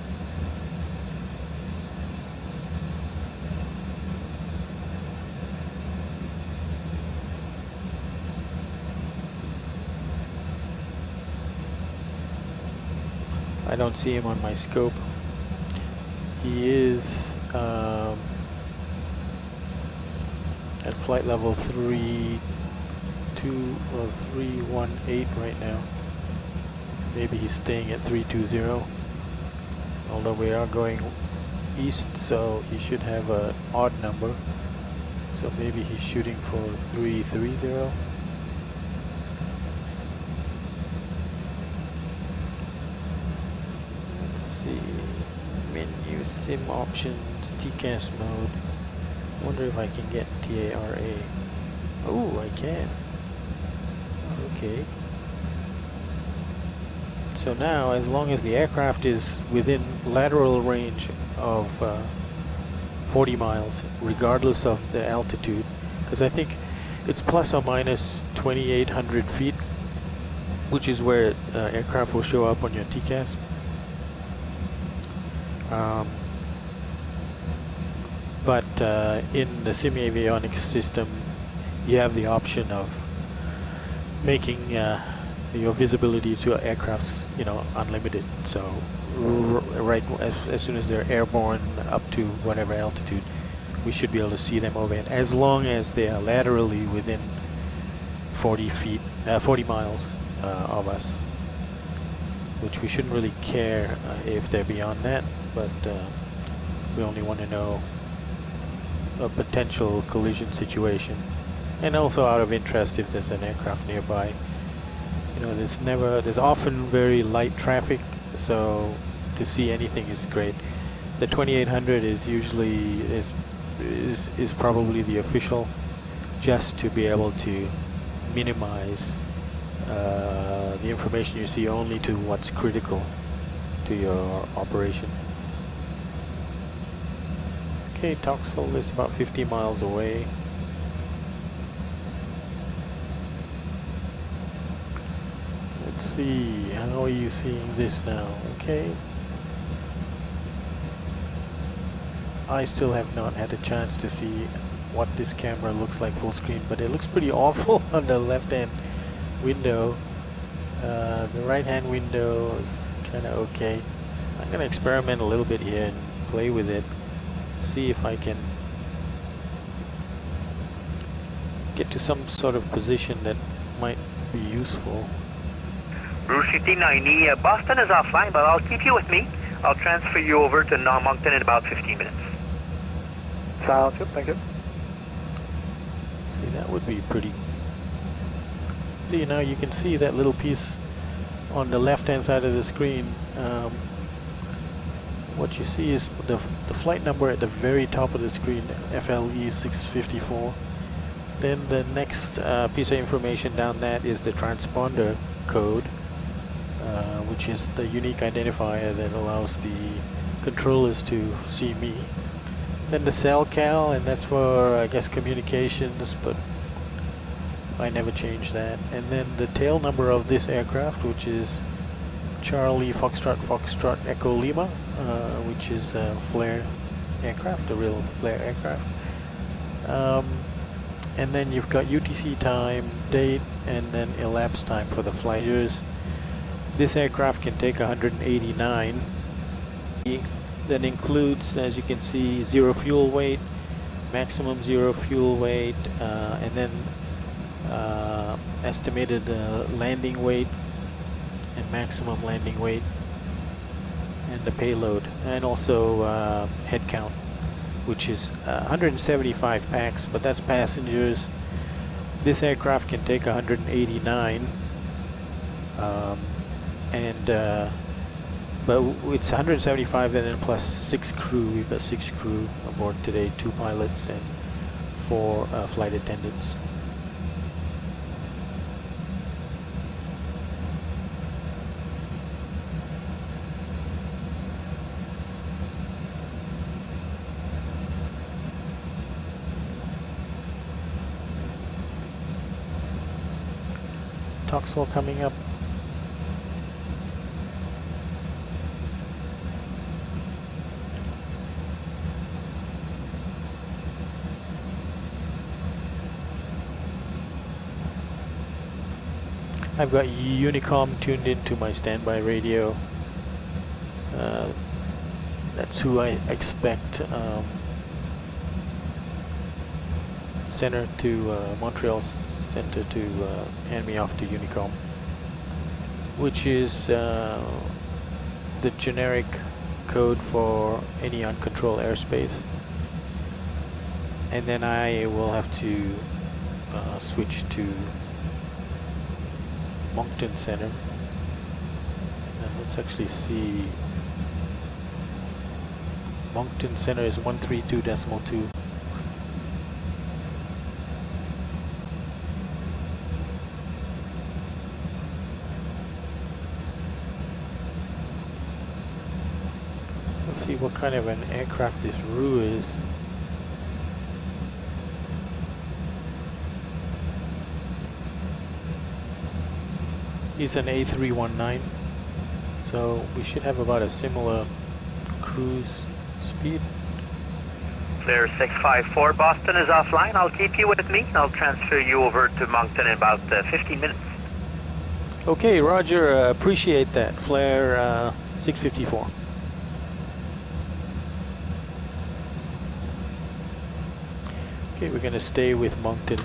I don't see him on my scope. He is at flight level 318 right now. Maybe he's staying at 320. Although we are going east, so he should have an odd number. So maybe he's shooting for 330. Let's see. Menu, sim options, TCAS mode. Wonder if I can get TARA. Oh, I can. Okay. So now, as long as the aircraft is within lateral range of 40 miles, regardless of the altitude, because I think it's plus or minus 2,800 feet, which is where aircraft will show up on your TCAS. But in the Sim-Avionics system, you have the option of making your visibility to aircrafts, unlimited. So right as soon as they're airborne up to whatever altitude, we should be able to see them overhead, as long as they are laterally within 40 miles of us, which we shouldn't really care if they're beyond that, but we only want to know a potential collision situation, and also out of interest if there's an aircraft nearby. There's often very light traffic, so to see anything is great. The 2800 is usually is probably the official, just to be able to minimize the information you see only to what's critical to your operation. Okay, Toxel is about 50 miles away. Let's see, how are you seeing this now? Okay. I still have not had a chance to see what this camera looks like full screen, but it looks pretty awful on the left hand window. The right hand window is kind of okay. I'm going to experiment a little bit here and play with it, see if I can get to some sort of position that might be useful. Bruce 1590, Boston is offline, but I'll keep you with me. I'll transfer you over to Moncton in about 15 minutes. Sounds good, thank you. See, that would be pretty. See, now you can see that little piece on the left hand side of the screen. What you see is the flight number at the very top of the screen, FLE 654. Then the next piece of information down that is the transponder code, which is the unique identifier that allows the controllers to see me. Then the CellCal, and that's for, I guess, communications, but I never changed that. And then the tail number of this aircraft, which is Charlie Foxtrot Foxtrot Echo Lima, which is a flare aircraft, a real flare aircraft. And then you've got UTC time, date, and then elapsed time for the flighters. This aircraft can take 189. That includes, as you can see, 0 fuel weight, maximum 0 fuel weight, and then estimated landing weight and maximum landing weight, and the payload, and also head count, which is 175 packs, but that's passengers. This aircraft can take 189, but it's 175 and then plus 6 crew. We've got 6 crew aboard today, 2 pilots and 4 flight attendants. Toxel coming up. I've got Unicom tuned into my standby radio. That's who I expect center to Montreal center to hand me off to Unicom, which is the generic code for any uncontrolled airspace. And then I will have to switch to Moncton Center. And let's actually see. Moncton Center is 132.2. Let's see what kind of an aircraft this Roo is. He's an A319, so we should have about a similar cruise speed. Clear 654, Boston is offline. I'll keep you with me. I'll transfer you over to Moncton in about 15 minutes. Okay, Roger, appreciate that. Flare 654. Okay, we're going to stay with Moncton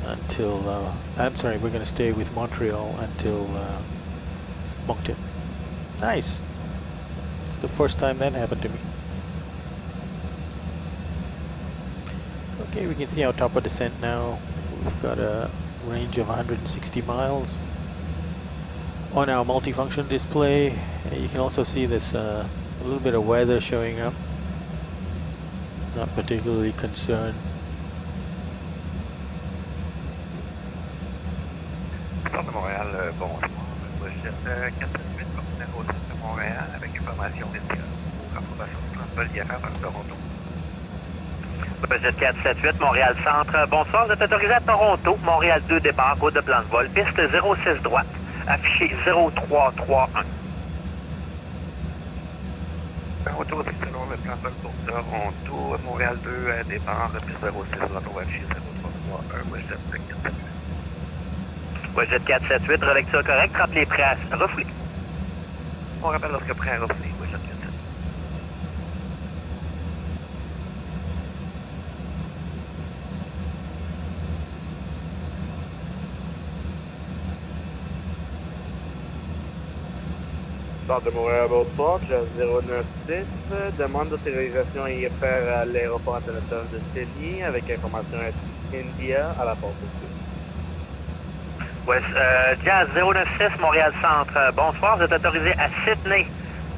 until, I'm sorry, we're going to stay with Montreal until Moncton. Nice. It's the first time that happened to me. Okay, we can see our top of descent now. We've got a range of 160 miles on our multifunction display. You can also see this a little bit of weather showing up. Not particularly concerned. Port de Montréal, bonsoir. Prochaine 478, partenaire au centre de Montréal avec information météo pour approbation de vol IFR vers Toronto. Jet 478, Montréal Centre. Bonsoir, vous êtes autorisé à Toronto. Montréal 2 départ, route de plan de vol. Piste 06 droite, affiché 0331. Toronto, c'est selon le plan de vol pour Toronto. Montréal 2 départ, piste 06 droite, affiché 0331. Jet 478. Jet 478, relecture correcte. Rappelez prêt à refouler. On rappelle lorsque prêt à refouler. Jet 478. Centre de Montréal, bonsoir, Jazz 096, demande d'autorisation IFR à l'aéroport international de Sydney avec information India à la porte au-dessus. Jazz 096, Montréal Centre. Bonsoir, vous êtes autorisé à Sydney.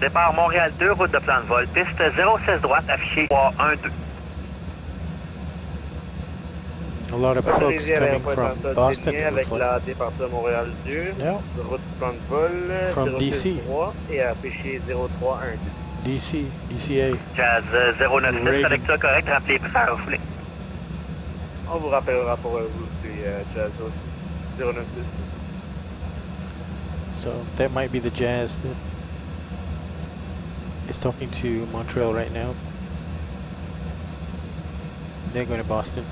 Départ Montréal 2, route de plan de vol. Piste 06 droite, affiché 312. A lot of folks coming from Boston, it avec looks la like. départure Montréal 2, Yeah. route de plan de vol, From 06 DC. 3 et affiché 0312. DC, DCA. Jazz 096, Reagan. relecture correcte. Rappelez prêt à refouler. On vous rappellera pour vous aussi, Jazz 096. So that might be the Jazz that is talking to Montreal right now. They're going to Boston.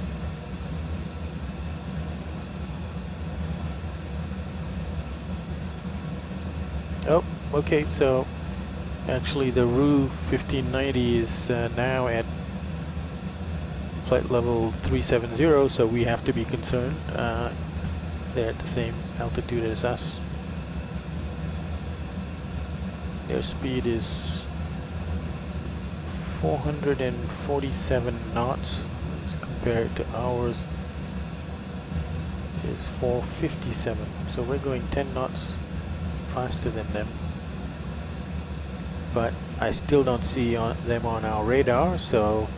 Oh, okay, so actually the Roo 1590 is now at flight level 370, so we have to be concerned. They're at the same altitude as us. Their speed is 447 knots as compared to ours is 457. So we're going 10 knots faster than them, but I still don't see them on our radar, so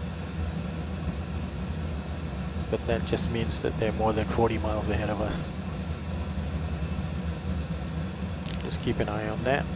but that just means that they're more than 40 miles ahead of us. Just keep an eye on that.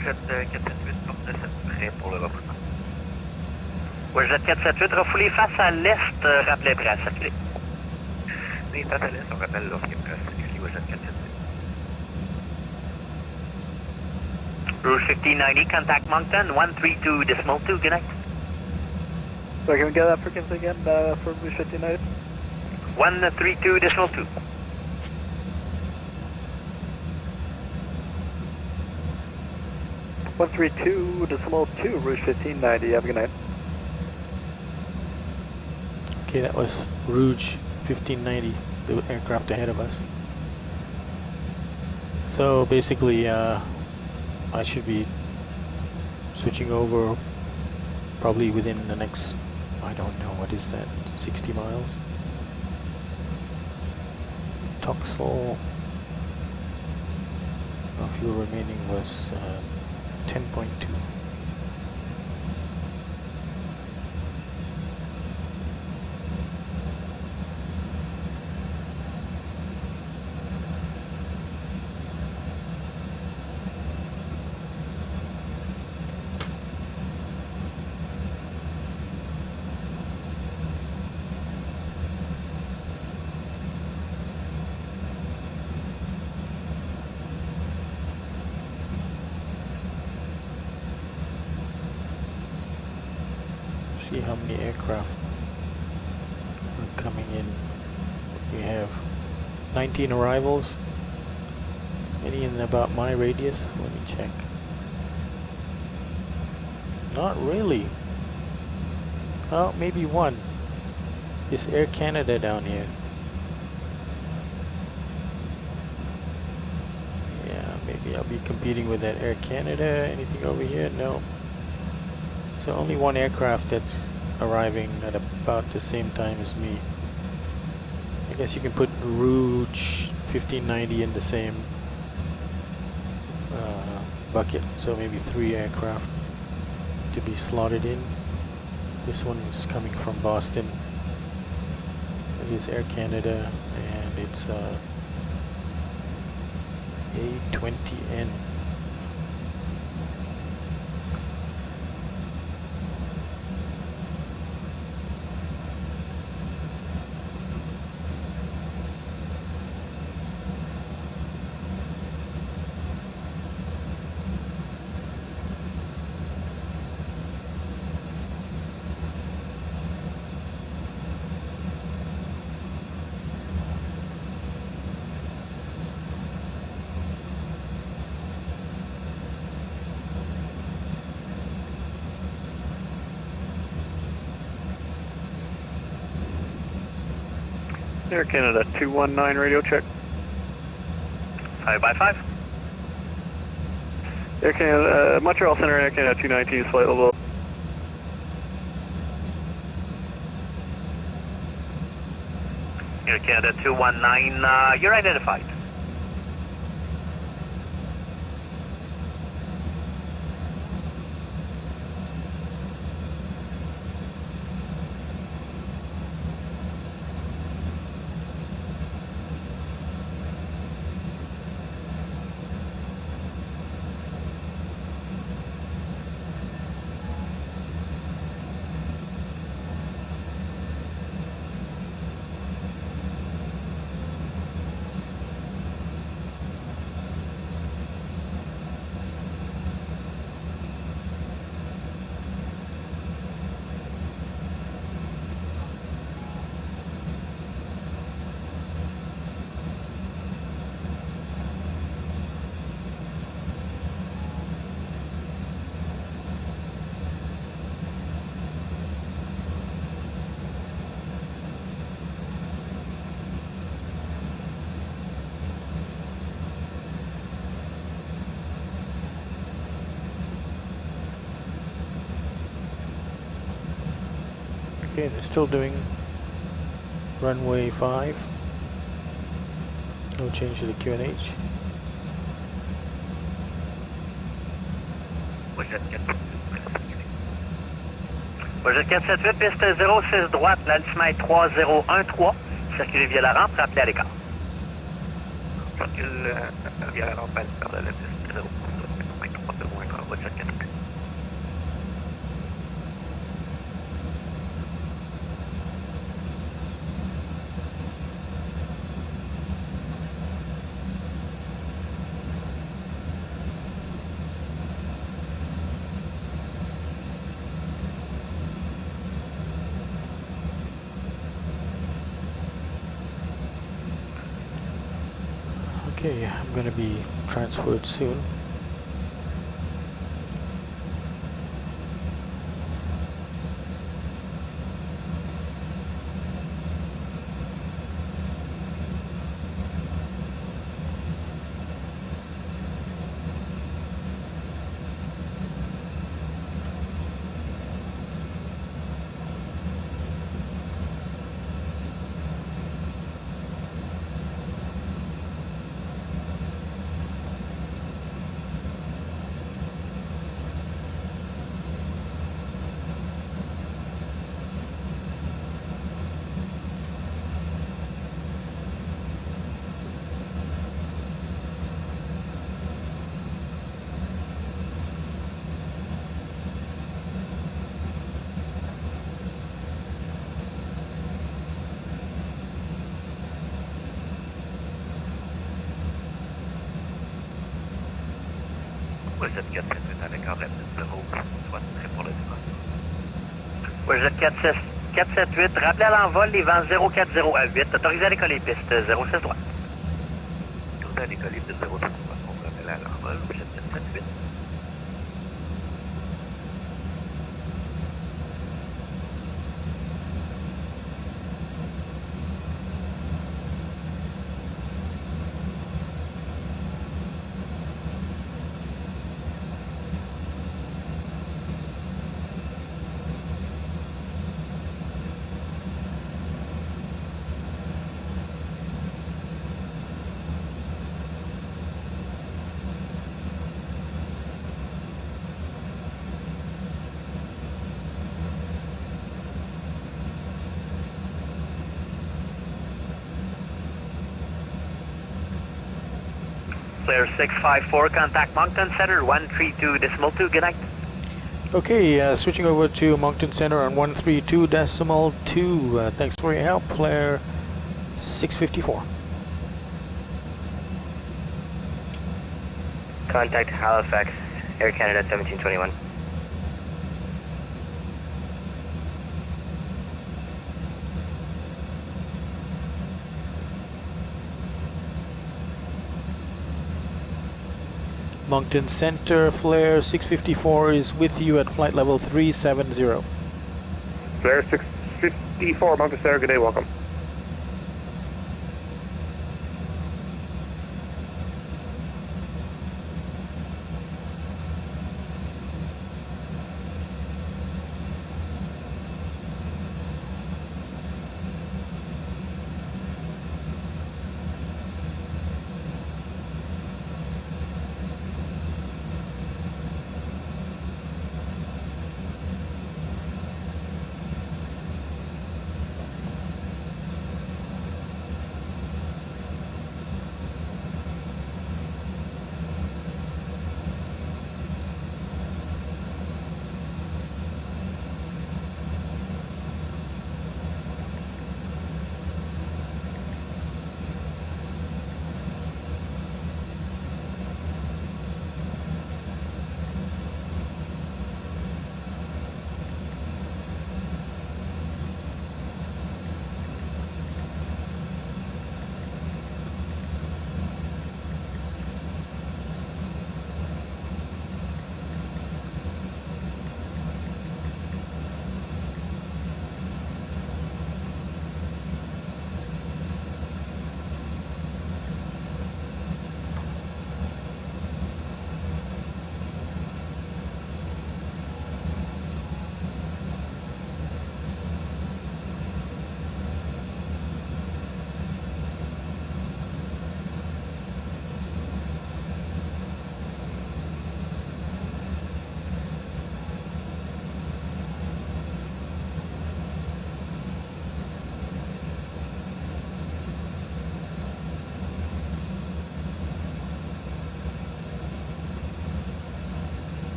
Jet 478, porte 7, prêt pour le refoulement. Jet 478, refoulé face à l'est, rappelez prêt à circuler. Les face à l'est, on rappelle l'offre qui est prêt à circuler, Jet 478. Rouge 1590, contact Moncton, 132.2, good night. So can we get that frequency again for Rouge 1590? 132.2. One 132.2, Rouge 1590. Have a good night. Okay, that was Rouge 1590, the aircraft ahead of us. So basically, I should be switching over probably within the next, I don't know, what is that, 60 miles? Toxel, fuel remaining was 10.2. See how many aircraft are coming in. We have 19 arrivals. Any in about my radius? Let me check. Not really. Oh, maybe one. It's Air Canada down here. Yeah, maybe I'll be competing with that Air Canada. Anything over here? No. So only one aircraft that's arriving at about the same time as me. I guess you can put Rouge 1590 in the same bucket. So maybe 3 aircraft to be slotted in. This one is coming from Boston. It is Air Canada and it's A20N. Air Canada 219 radio check. 5 by 5. Air Canada, Montreal Center, Air Canada 219, flight level. Air Canada 219, you're identified. Okay, they're still doing runway 5. No change to the QNH. Jet 478, piste 06 droite, l'altimètre 3013, circulez via la rampe, rappelez à l'écart. Circule via la rampe à l'écart de la piste 06 droite, Okay, I'm gonna be transferred soon. CYYZ 478 avec Henri 0, soit très pour le départ. CYYZ 478, rappelez à l'envol les vents 040 à 8, autorisé à décoller piste 06 droite. Autorisé à décoller piste 06 droite, on rappelle à l'envol, CYYZ 478. Clear 654, contact Moncton Center 132.2, good night. Okay, switching over to Moncton Center on 132.2. Thanks for your help, Flare 654. Contact Halifax, Air Canada 1721. Moncton Center, Flare 654 is with you at flight level 370. Flare 654, Moncton Center, good day, welcome.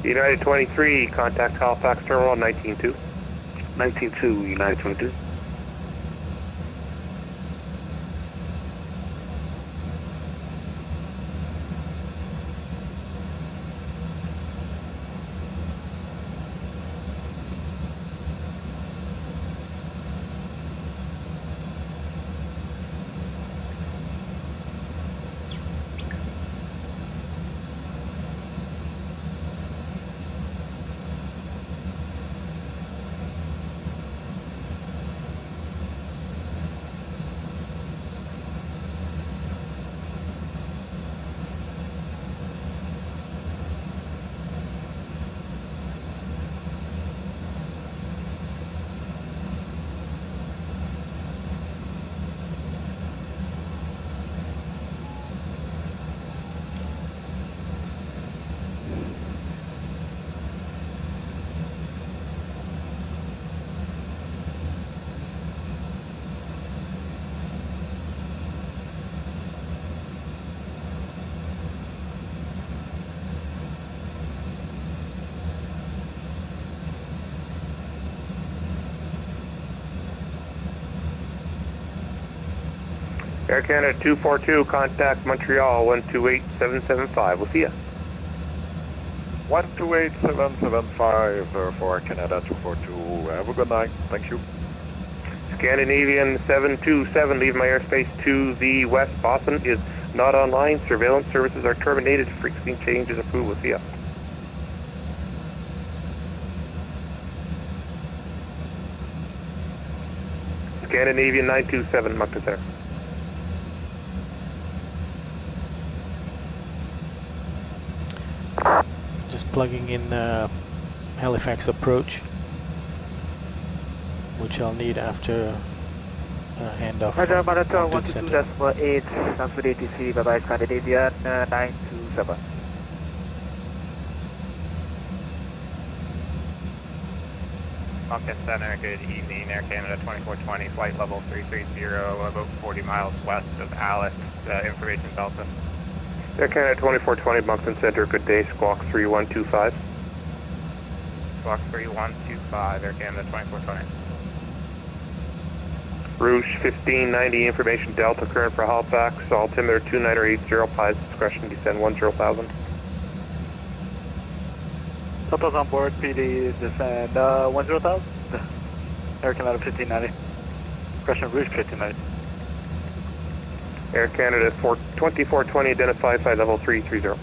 United 23, contact Halifax Terminal 192. 192, United 22. Air Canada 242, contact Montreal 128775. We'll see ya. 128775 for Canada 242. Have a good night. Thank you. Scandinavian 727, leave my airspace to the west. Boston is not online. Surveillance services are terminated. Frequency change is approved. We'll see ya. Scandinavian 927, Moncton Center. Just plugging in Halifax approach, which I'll need after handoff. Roger, Monitor Moncton 122.8, transfer ATC, bye-bye, Scandinavian 927. Moncton Center, good evening. Air Canada 2420, flight level 330, about 40 miles west of Alex. Information Delta. Air Canada 2420, Moncton Center, good day. Squawk 3125. Squawk 3125, Air Canada 2420. Rouge 1590, information Delta, current for Halifax. Altimeter 2980, pilots discretion, descend 10,000. Delta's on board, PD descend 10,000. Air Canada 1590. Discretion Rouge 1590. Air Canada 2420, identify flight level 330.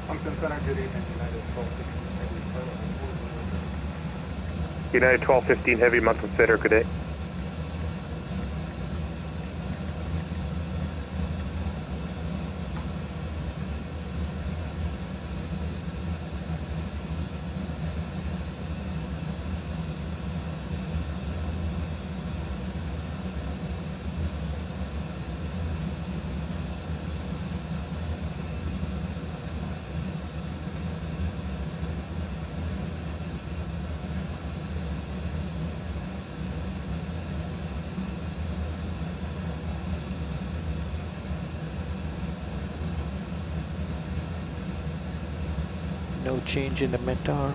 Moncton Center, good evening, United 1215 Heavy, Moncton Center, good day. No change in the METAR.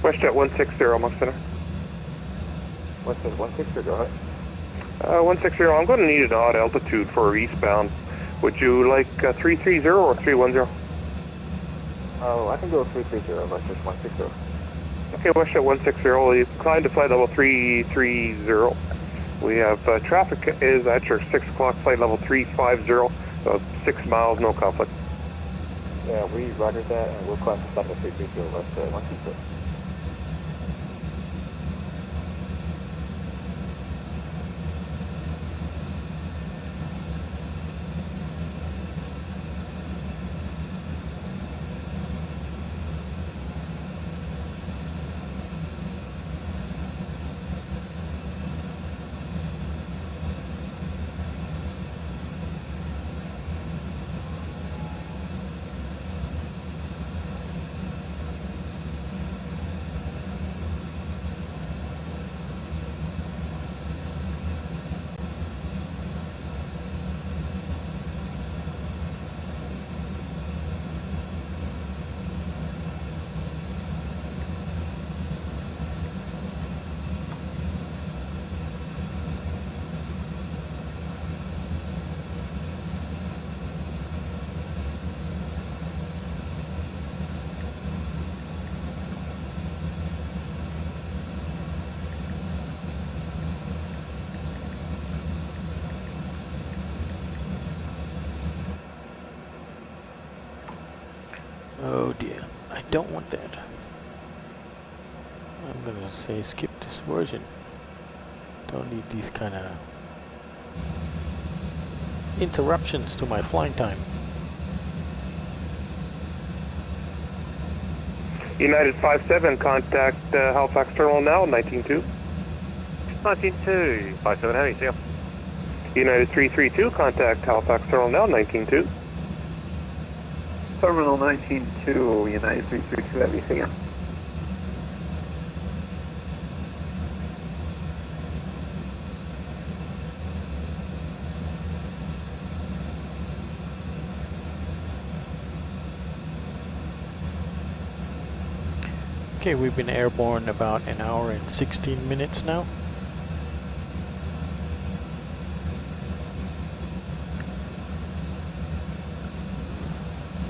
WestJet 160, Moncton Center. WestJet 160, go ahead. 160, I'm going to need an odd altitude for eastbound. Would you like 330 or 310? Oh, I can go 330, WestJet 160. Okay, WestJet 160, you climb to flight level 330. We have traffic is at your 6 o'clock flight level 350, so 6 miles, no conflict. Yeah, we roger that, and we'll climb to flight level 330, WestJet 160. Oh dear, I don't want that. I'm gonna say skip this version. Don't need these kind of interruptions to my flying time. United 57, contact Halifax Terminal now, 192. 192, 57 Heavy, see ya. United 332, contact Halifax Terminal now, 192. Terminal 192, United 332 Heavy, see ya. Okay, we've been airborne about an hour and 16 minutes now.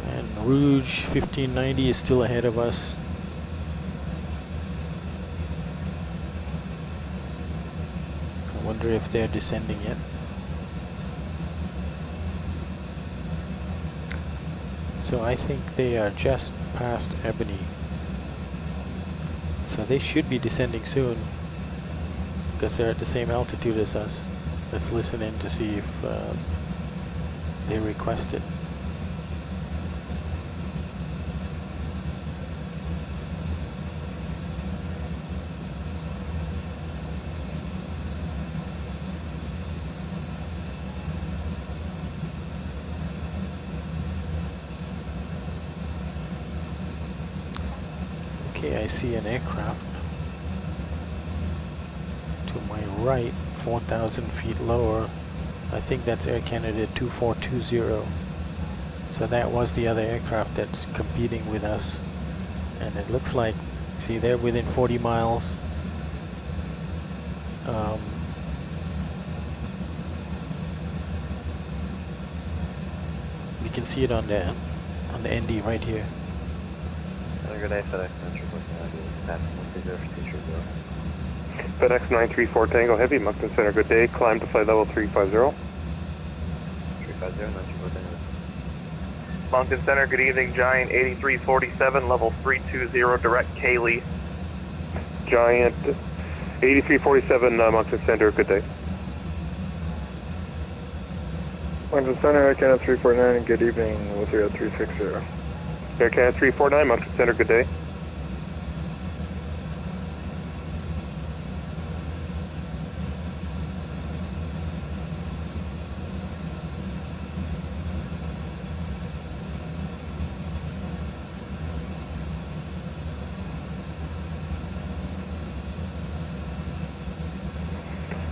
And Rouge 1590 is still ahead of us. I wonder if they're descending yet. So I think they are just past Ebony. So they should be descending soon because they're at the same altitude as us. Let's listen in to see if they request it. Okay, I see an aircraft to my right, 4,000 feet lower. I think that's Air Canada 2420. So that was the other aircraft that's competing with us. And it looks like, see, they're within 40 miles. You can see it on the ND right here. Good day, FedEx 934. FedEx 934 Tango Heavy, Moncton Center, good day. Climb to flight level 350. 350, 934 Tango. Moncton Center, good evening. Giant 8347, level 320, direct Kaylee. Giant 8347, Moncton Center, good day. Moncton Center, Air Canada 349, good evening. We'll see you at 360. Air Canada 349, Moncton Center, good day.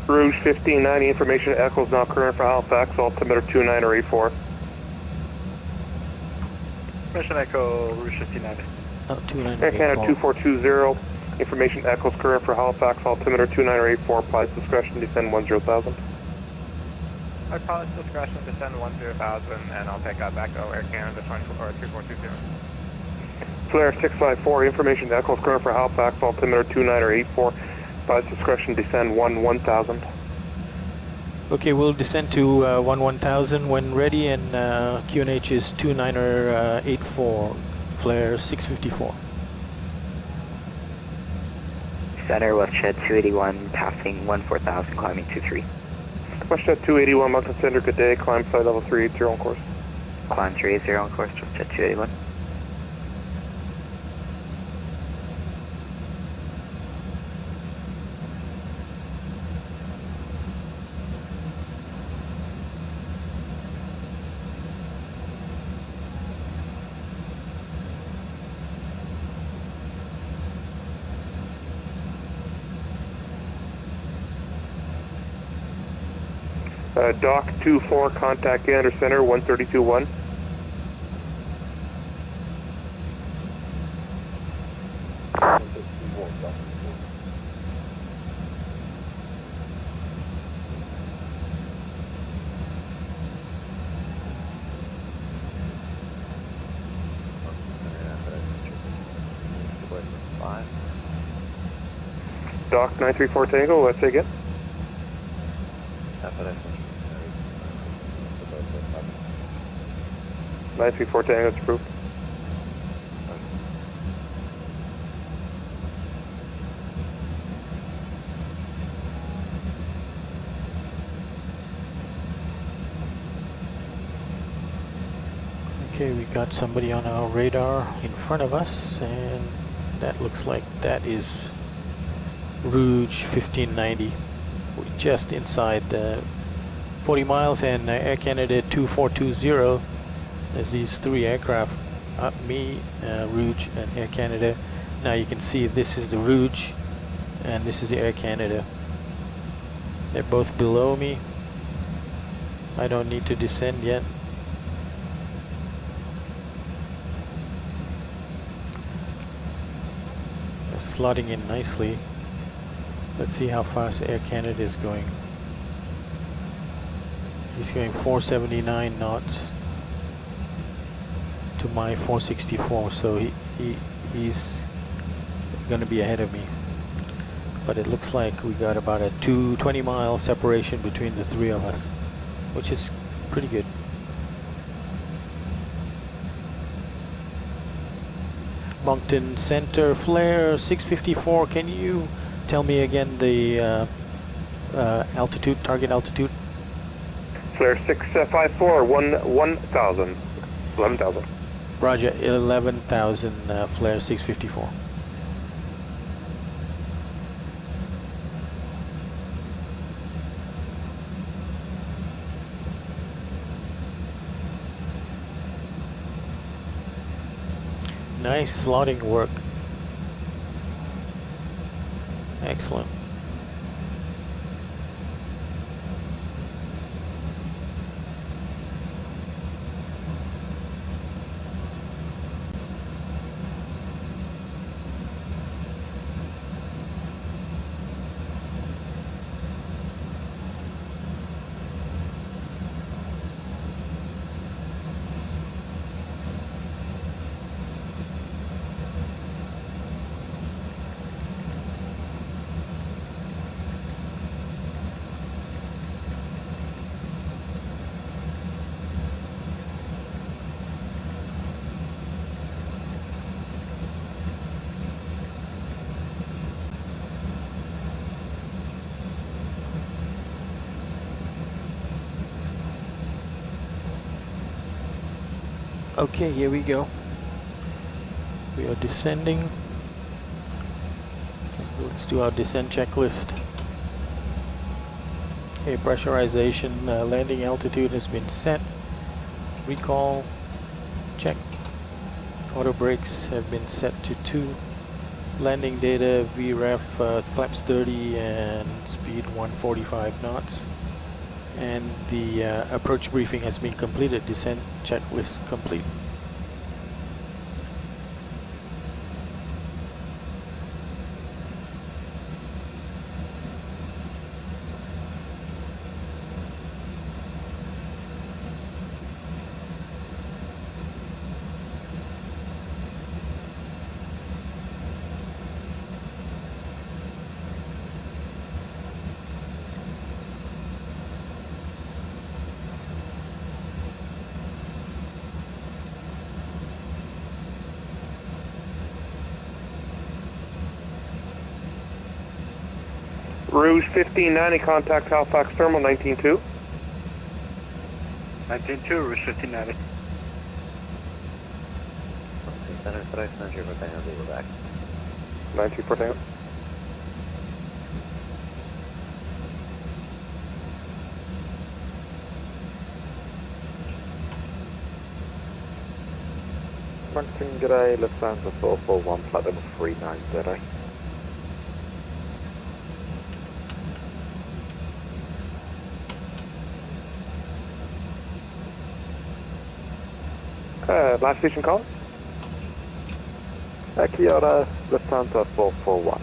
Rouge 1590, information echoes now current for Halifax, altimeter 29 or 84. Mission Echo, Rouge 1590. Oh, 29 Air Canada 2420, information echoes current for Halifax, altimeter 29 or 84, pilot's discretion, descend 10,000. My pilot's discretion, descend 10,000, and I'll take that back to Air Canada 2420. Flare 654, information echoes current for Halifax, altimeter 29 or 84, pilot's discretion, descend 1000. Okay, we'll descend to 1000 when ready, and QNH is 2984, flare 654. Center, WestJet 281, passing 14,000, climbing 23. WestJet 281, Moncton Center, good day, climb flight level 380 on course. Climb 380 on course, WestJet 281. Dock 24, contact Gander Center, 132.1. Dock 934 Tango, let's say again. 934 Tango, that's approved. Okay, we got somebody on our radar in front of us, and that looks like that is Rouge 1590. We're just inside the 40 miles, and Air Canada 2420. There's these three aircraft, me, Rouge, and Air Canada. Now you can see this is the Rouge, and this is the Air Canada. They're both below me. I don't need to descend yet. slotting in nicely. Let's see how fast Air Canada is going. He's going 479 knots to my 464, so he's going to be ahead of me. But it looks like we got about a 20-mile separation between the three of us, which is pretty good. Moncton Center flare 654. Can you tell me again the altitude, target altitude? Flare 654, 11,000. 11,000. Roger, 11,000 flare 654. Nice slotting work. Excellent. Okay, here we go. We are descending. So let's do our descent checklist. Okay, pressurization, landing altitude has been set. Recall, check. Auto brakes have been set to 2. Landing data, VREF, flaps 30 and speed 145 knots. And the approach briefing has been completed. Descent checklist complete. Rouge 1590, contact Halifax Terminal 19-2. 19-2, Rouge 1590. Center, could I send you for Tango, we're back. 924 Tango. Moncton, g'day, Lufthansa 441, flight level 390. Last station call? Kia ora, Lufthansa 441.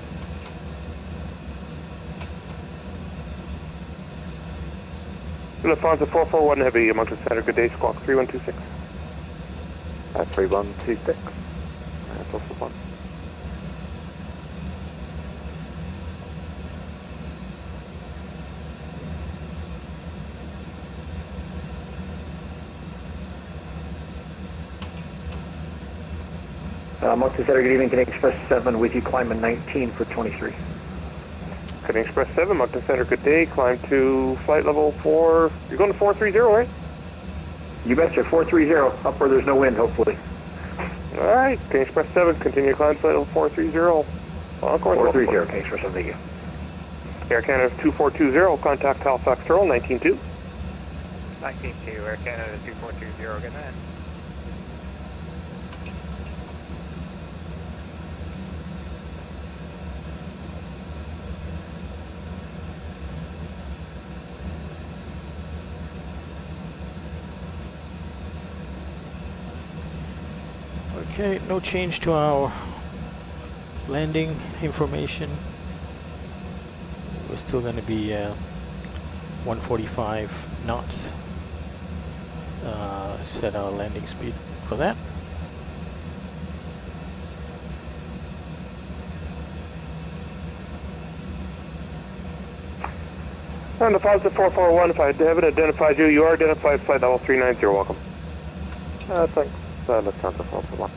Lufthansa 441 Heavy, Moncton Center, good day, squawk 3126. 3126. That's also fun. Moncton Center, good evening. Canadian Express 7 with you, climbing 19 for 23. Canadian Express 7, Moncton Center, good day. Climb to flight level 4. You're going to 430, right? You betcha, 430, up where there's no wind, hopefully. Alright, Canadian Express 7, continue climb flight level 430. On course. 430, Canadian Express 7, thank you. Air Canada 2420, contact Halifax Terminal 19-2. 19-2, Air Canada 2420, good night. Okay, no change to our landing information. We're still going to be 145 knots. Set our landing speed for that. On deposit 441, if I haven't identified you, you are identified flight level 390, welcome. Thanks. Let's not the 441.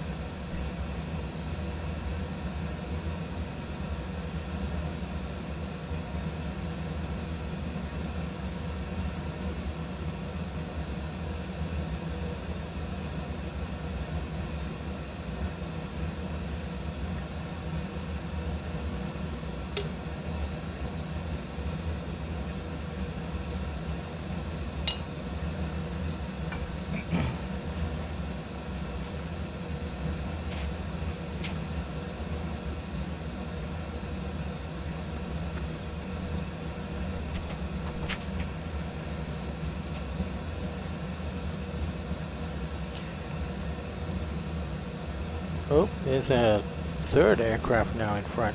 Oh, there's a third aircraft now in front.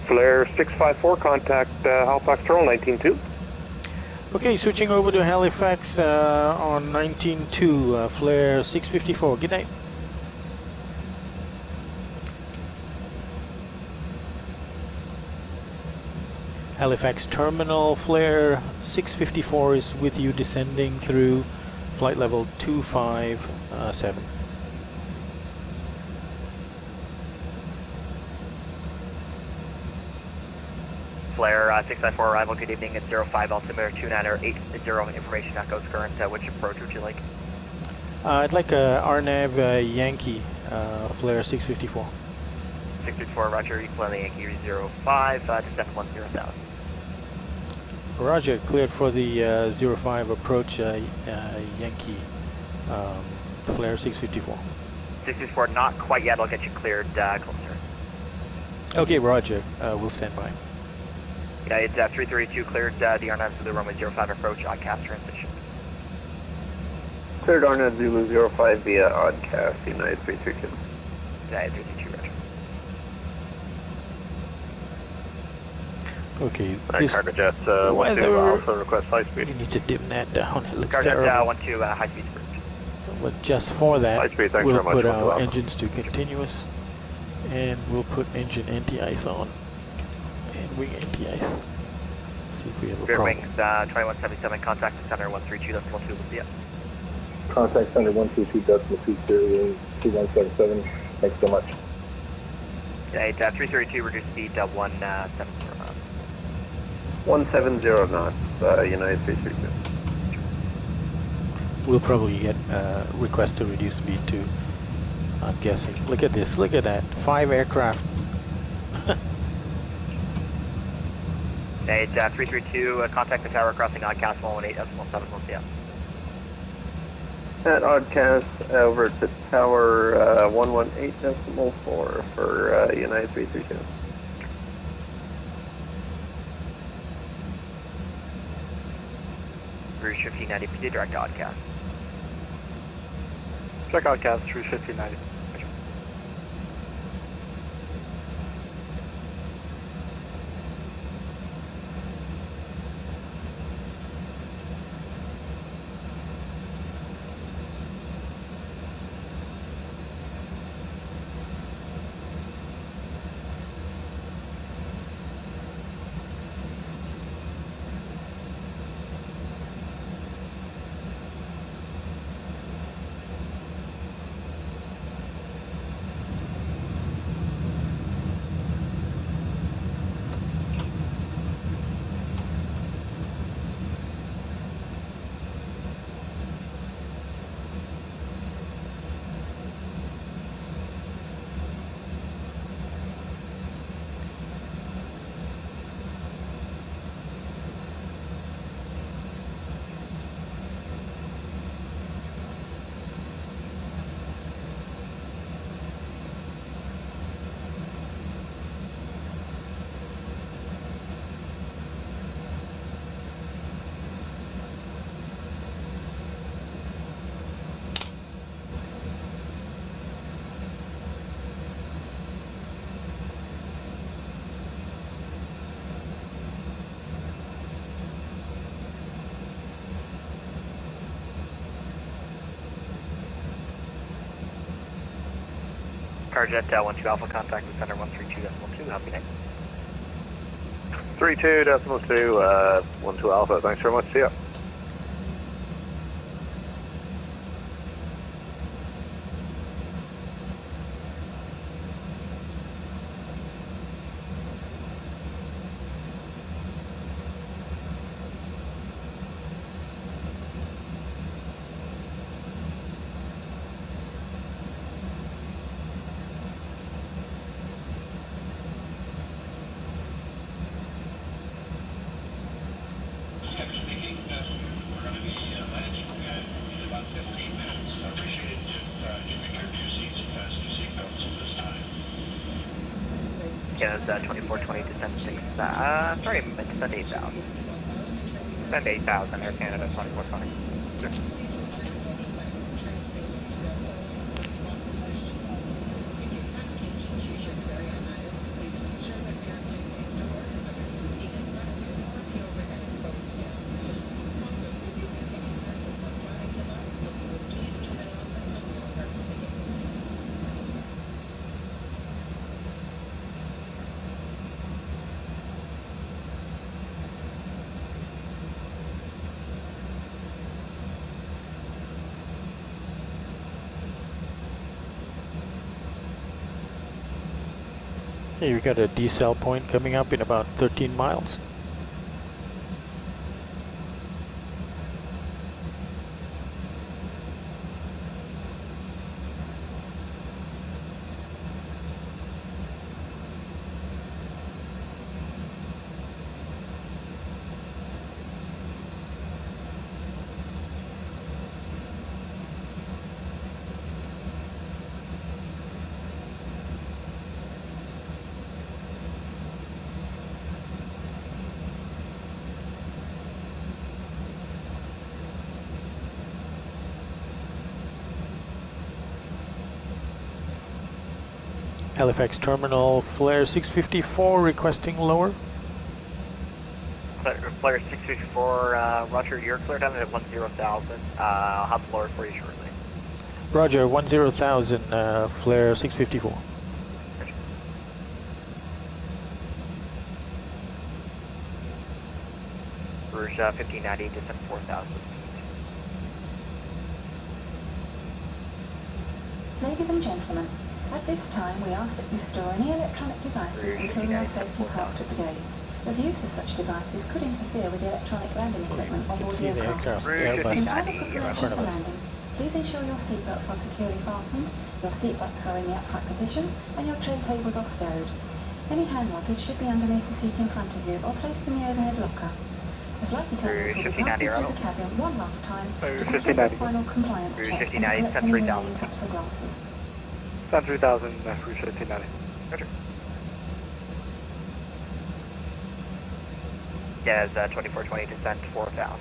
Flare 654, contact Halifax Terminal 19-2. Okay, switching over to Halifax on 19-2, flare 654. Good night. Halifax Terminal, flare 654 is with you, descending through flight level 257. Flare 654 arrival, good evening at 05 altimeter 2980, information echoes current. Which approach would you like? I'd like a RNAV Yankee, flare 654. 654, roger, equal on the Yankee 05, descend 10,000. Roger, cleared for the 05 approach Yankee, flare 654. 654, not quite yet, I'll get you cleared closer. Okay, roger, we'll stand by. Yeah, it's 332 cleared the RNAV Zulu runway 05 approach, oddcast transition. Cleared RNAV Zulu 05 via oddcast, United 332. Yeah, 332, roger. Okay, this cargo jet, 12 Alpha, request high speed. You need to dim that down, it looks Cargo terrible. jet 12 high speed bridge. But just for that, High speed, thanks we'll very much. put our engines to continuous, and we'll put engine anti-ice on, and wing anti-ice. See if we have a Rear problem. wings 2177, contact center 132.2 Lucia. Contact center 122.20, 2177. Thanks so much. Yeah, 332, reduce speed 170 knots. 170 knots, United 332. We'll probably get request to reduce speed too, I'm guessing. Look at this, look at that, 5 aircraft. Yeah, 332, contact the tower crossing oddcast 118.7 Lucia. At oddcast over to tower 118.4 for United 332. Rouge 1590, PD direct oddcast. Check oddcast, Rouge 1590. Carjet 12 Alpha, contact with center 132.2, happy day. 32.2, 12 Alpha, thanks very much, see ya. Canada's 2420, descend 6, sorry, descend 8,000. Send 8,000, Air Canada 2420. Sure. Hey, we got a decel point coming up in about 13 miles. Halifax Terminal, flare 654 requesting lower. Flare 654, Roger, you're cleared down at 10,000. I'll have the lower for you shortly. Roger, 10,000, flare 654. Rouge 1590, descend 4,000. Ladies and gentlemen, at this time we ask that you store any electronic devices until you are safely parked at the gate. As use of such devices could interfere with the electronic landing equipment on board the aircraft. In order for landing, please ensure your seatbelts are securely fastened, your seatbelts are in the upright position, and your tray tables are stowed. Any hand luggage should be underneath the seat in front of you or placed in the overhead locker. The flight attendants will be passing through the cabin one last time to complete the final compliance check and collect any remaining cups or glasses. Send 3,000, Rouge 1590. Roger. Yes, 2420, descend 4,000.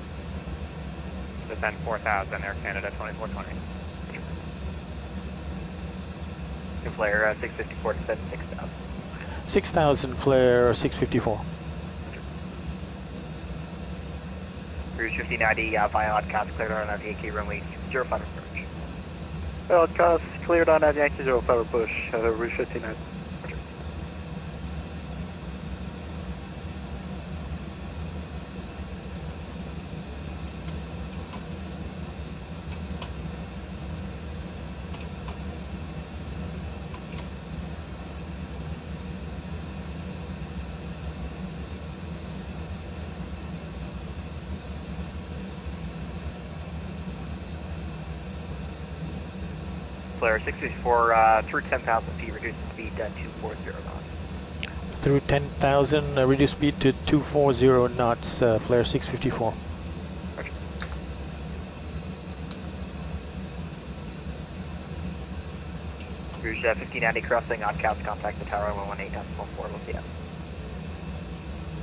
Descend 4,000, Air Canada 2420. Flare 654, descend 6,000. 6,000, flare 654. Rouge 1590, via Oddcast, cleared on our Yankee runway 05 approach. Oddcast, cleared on Yankee 05 approach, Rouge 1590. Flare 654, through 10,000 feet, reduce the speed to 240 knots. Through 10,000, reduce speed to 240 knots, flare 654. Roger. Rouge 1590, crossing Oddcast, contact the tower 118.4, we'll see ya.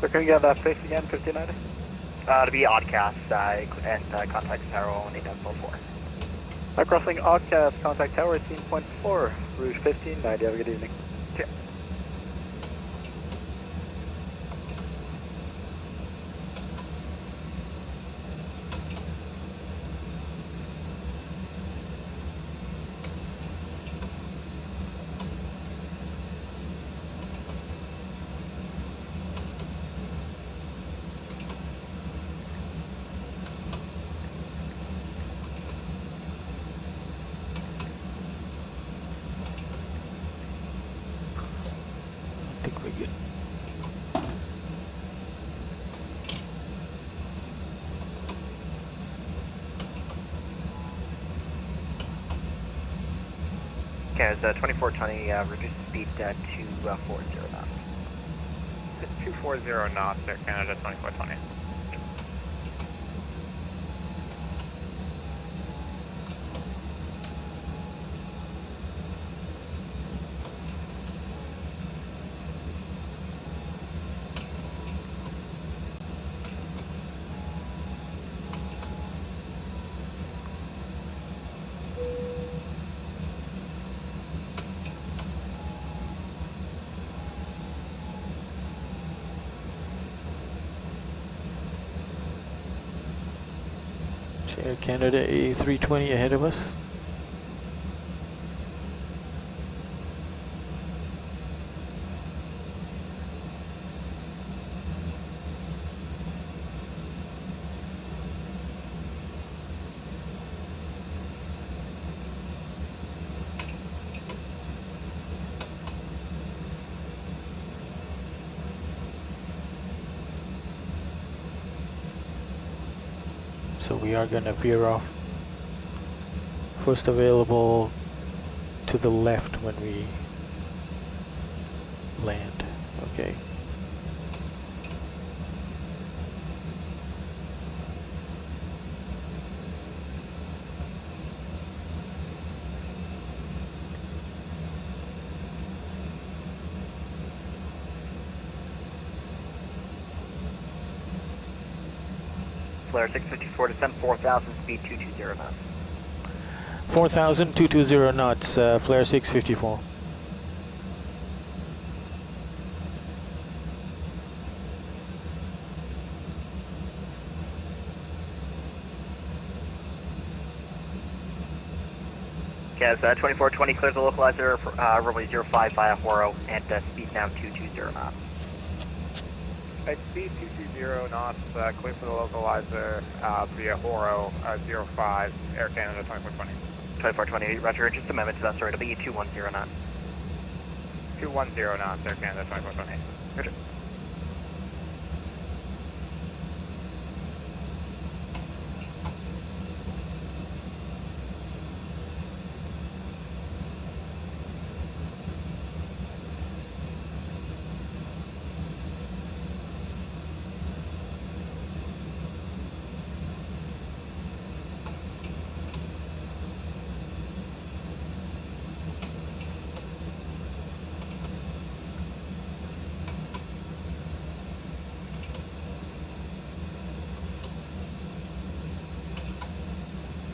So can you get that face again, 1590? To be Oddcast, and contact the tower 118.4. Crossing Oddcast, contact tower 18.4, Rouge 1590, have a good evening. Okay. good. Okay, it's 2420, reduce speed to 240 knots. 240 knots, Air Canada 2420. Air Canada A320 ahead of us. So we are going to veer off. First available to the left when we land. Okay. Flare 654, descend 4,000, speed 220 knots. 4,000, 220 knots, flare 654. Okay, so 2420 clears the localizer for runway 05 via Horo, and speed now 220 knots. At speed 220 knots, clear for the localizer via Horo 05, Air Canada 2420. 2420, roger, just a moment to that, sorry, it'll be 210 knots. 210 knots, Air Canada 2420. Roger.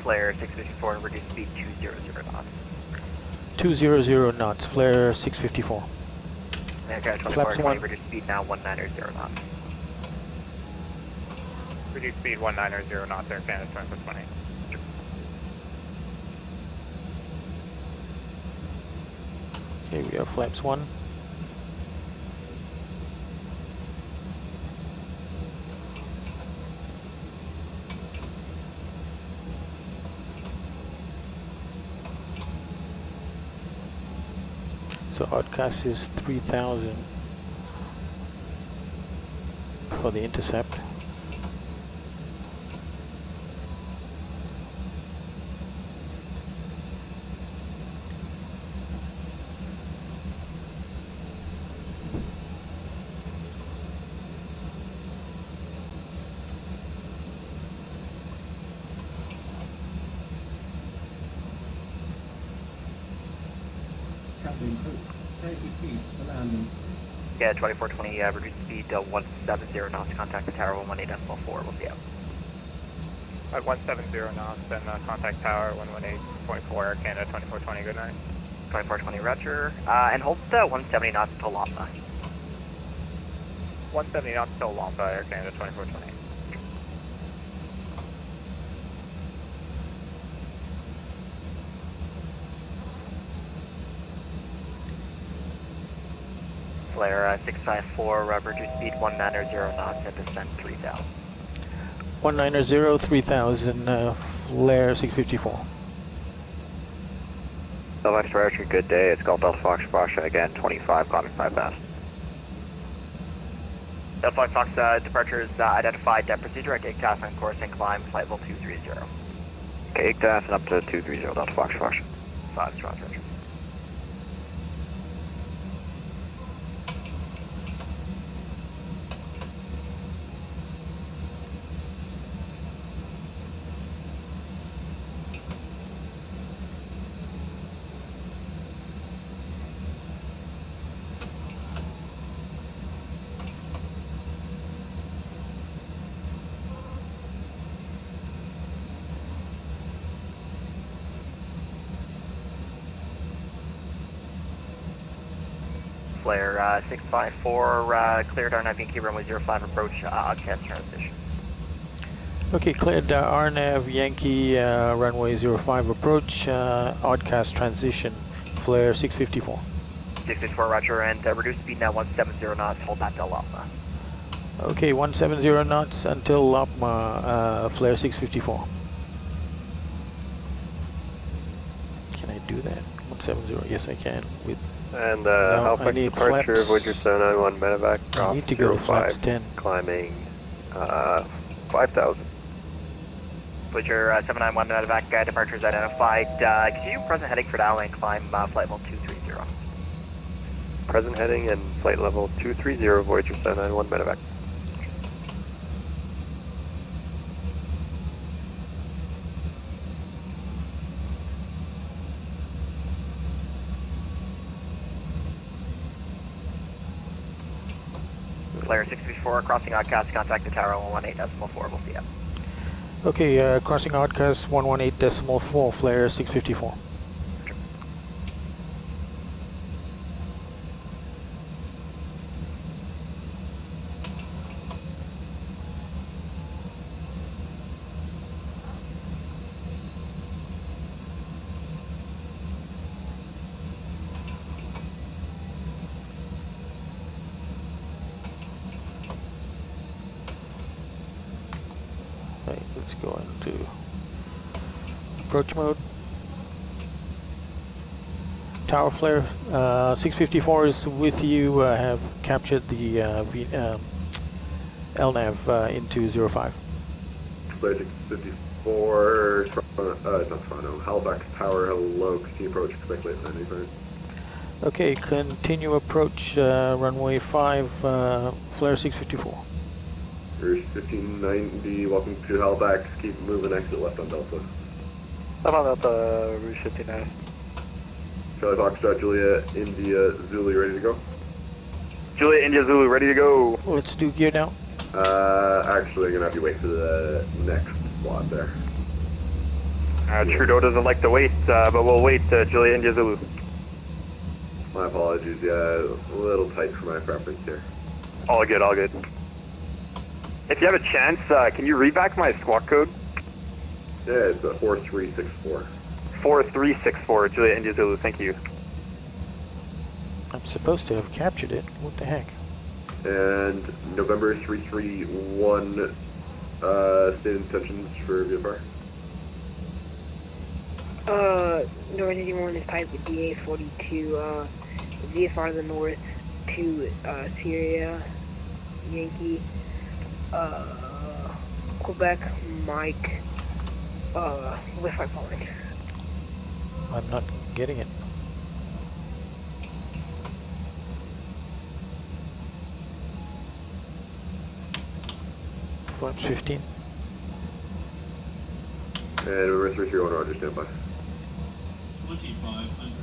Flare 654 and reduce speed 200 knots. 200 knots, flare 654. Okay, 2420, reduce speed now 190 knots. Reduce speed 190 knots, Air Canada 2420. Okay, we have flaps 1. So outcast is 3,000 for the intercept. Yeah, 2420, reduce speed 170 knots, contact the tower 118.4, we'll see you. At 170 knots, then contact tower 118.4, Air Canada 2420, good night. 2420, roger, and hold 170 knots to Lapa. 170 knots till Lampa, Air Canada 2420. Flare 654, reduce speed 190 knots and descend 3,000. 190, 3,000, flare 654. Halifax Roger, good day. It's Golf Delta Fox Fox again, 25, climbing bypass. Flight Fox departures identified. Proceed direct ICTAF on course and climb flight level 230. Okay, ICTAF and up to 230, Delta Fox Fox. 5 Roger. Flare 654, cleared RNAV Yankee runway 05 approach, oddcast transition. Okay, cleared RNAV Yankee runway 05 approach, oddcast transition, flare 654. 654, roger, and reduce speed now 170 knots, hold that till Alpha. Okay, 170 knots until LAPMA, flare 654. Can I do that? 170, yes I can. With And no, Halifax departure, flaps. Voyager 791 medevac, I drop need to go to flaps 10. climbing 5,000. Voyager 791 medevac departures identified. Continue present heading for now and climb flight level 230. Present heading and flight level 230, Voyager 791 medevac. Flare 654, crossing oddcast, contact the tower 118.4, we'll see ya. Okay, crossing oddcast 118.4, flare 654. Right, let's go into approach mode. Tower flare 654 is with you. Have captured the LNAV into 05. Flare 654, not Toronto, Halifax Tower, hello, continue approach, expect late landing time. Okay, continue approach runway 5, flare 654. Rouge 1590, welcome to Halifax, keep moving, exit left on Delta. I'm on Delta, Rouge 59. Charlie Foxtrot, Julia, India, Zulu, ready to go? Julia, India, Zulu, ready to go. Let's do gear down. Actually, I'm gonna have you wait for the next squad there. Trudeau doesn't like to wait, but we'll wait, Julia, India, Zulu. My apologies, yeah, a little tight for my preference here. All good, all good. If you have a chance, can you read back my squawk code? Yeah, it's 4364. 4364, Julia, India, Zulu, thank you. I'm supposed to have captured it. What the heck? And November 331, state intentions for VFR? North 81 is pipe with DA-42, VFR the north to Syria, Yankee, Quebec, Mike, Wi-Fi following. I'm not getting it. Flaps 15. And November 331, Roger, stand by. 2500.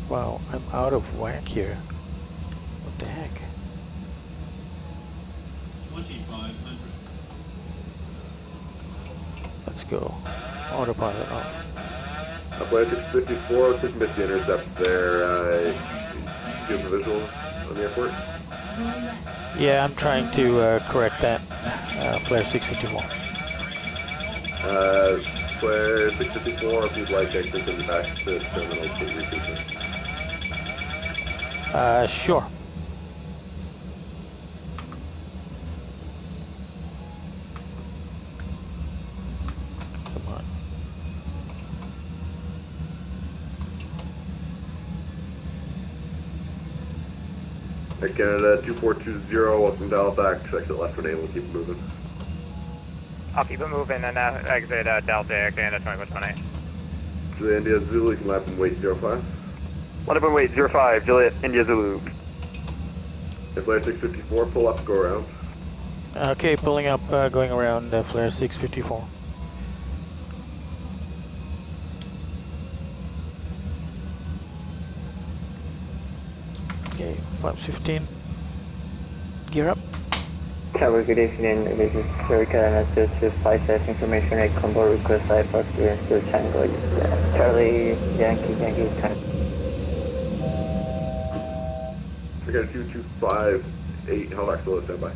Wow, I'm out of whack here. What the heck? 2500. Let's go. Autopilot off. Flight 654, quick missed the intercept there. Do you have a visual on the airport? Yeah, I'm trying to correct that. Flare 654. Flare 654, if you'd like, I can send you back to the terminal to resequence. Sure. Come on. Air Canada 2420, welcome to Halifax. Exit left when able, keep moving. I'll keep it moving and exit Delta Air Canada 2128. Juliet India Zulu, you can lap and wait 05. Let up and wait 05, Juliet India Zulu. Flare 654, pull up, go around. Okay, pulling up, going around Flare 654. Okay, flaps 15. Gear up. Tower, good evening. This is Erica and assist with flight test information at combo request Halifax clearance to Tango. Charlie, Yankee, time. I got a 2258, Halifax, solo standby.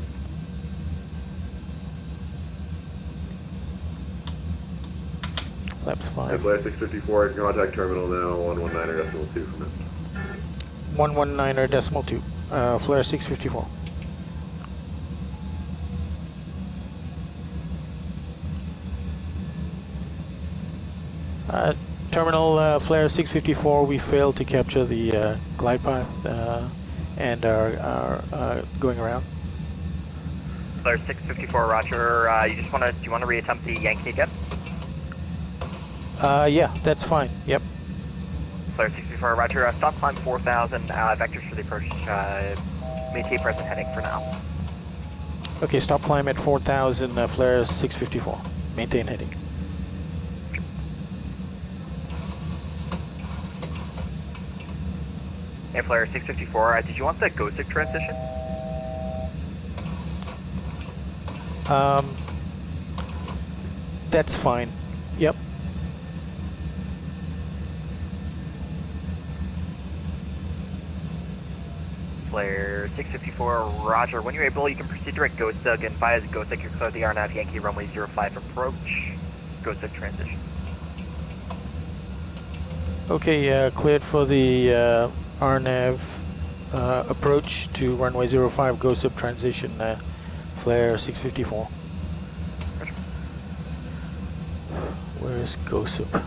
Flaps 5. Flare 654, contact terminal now, 119.2 from it. 119.2. Flare 654. Terminal Flare 654, we failed to capture the glide path and are going around. Flare 654, roger. Do you want to reattempt the Yankee again? Yeah, that's fine. Yep. Flare 654, roger. Stop climb 4000. Vectors for the approach. Maintain present heading for now. Okay, stop climb at 4000. Flare 654. Maintain heading. Hey, Flare 654. Did you want the GOSIC transition? That's fine. Yep. Flare 654, roger. When you're able, you can proceed direct GOSIC, and via the GOSIC, you're clear the RNAV Yankee runway 05 approach. GOSIC transition. Okay, cleared for the RNAV approach to runway 05, GOSIP transition, Flare 654. Roger. Where is GOSIP?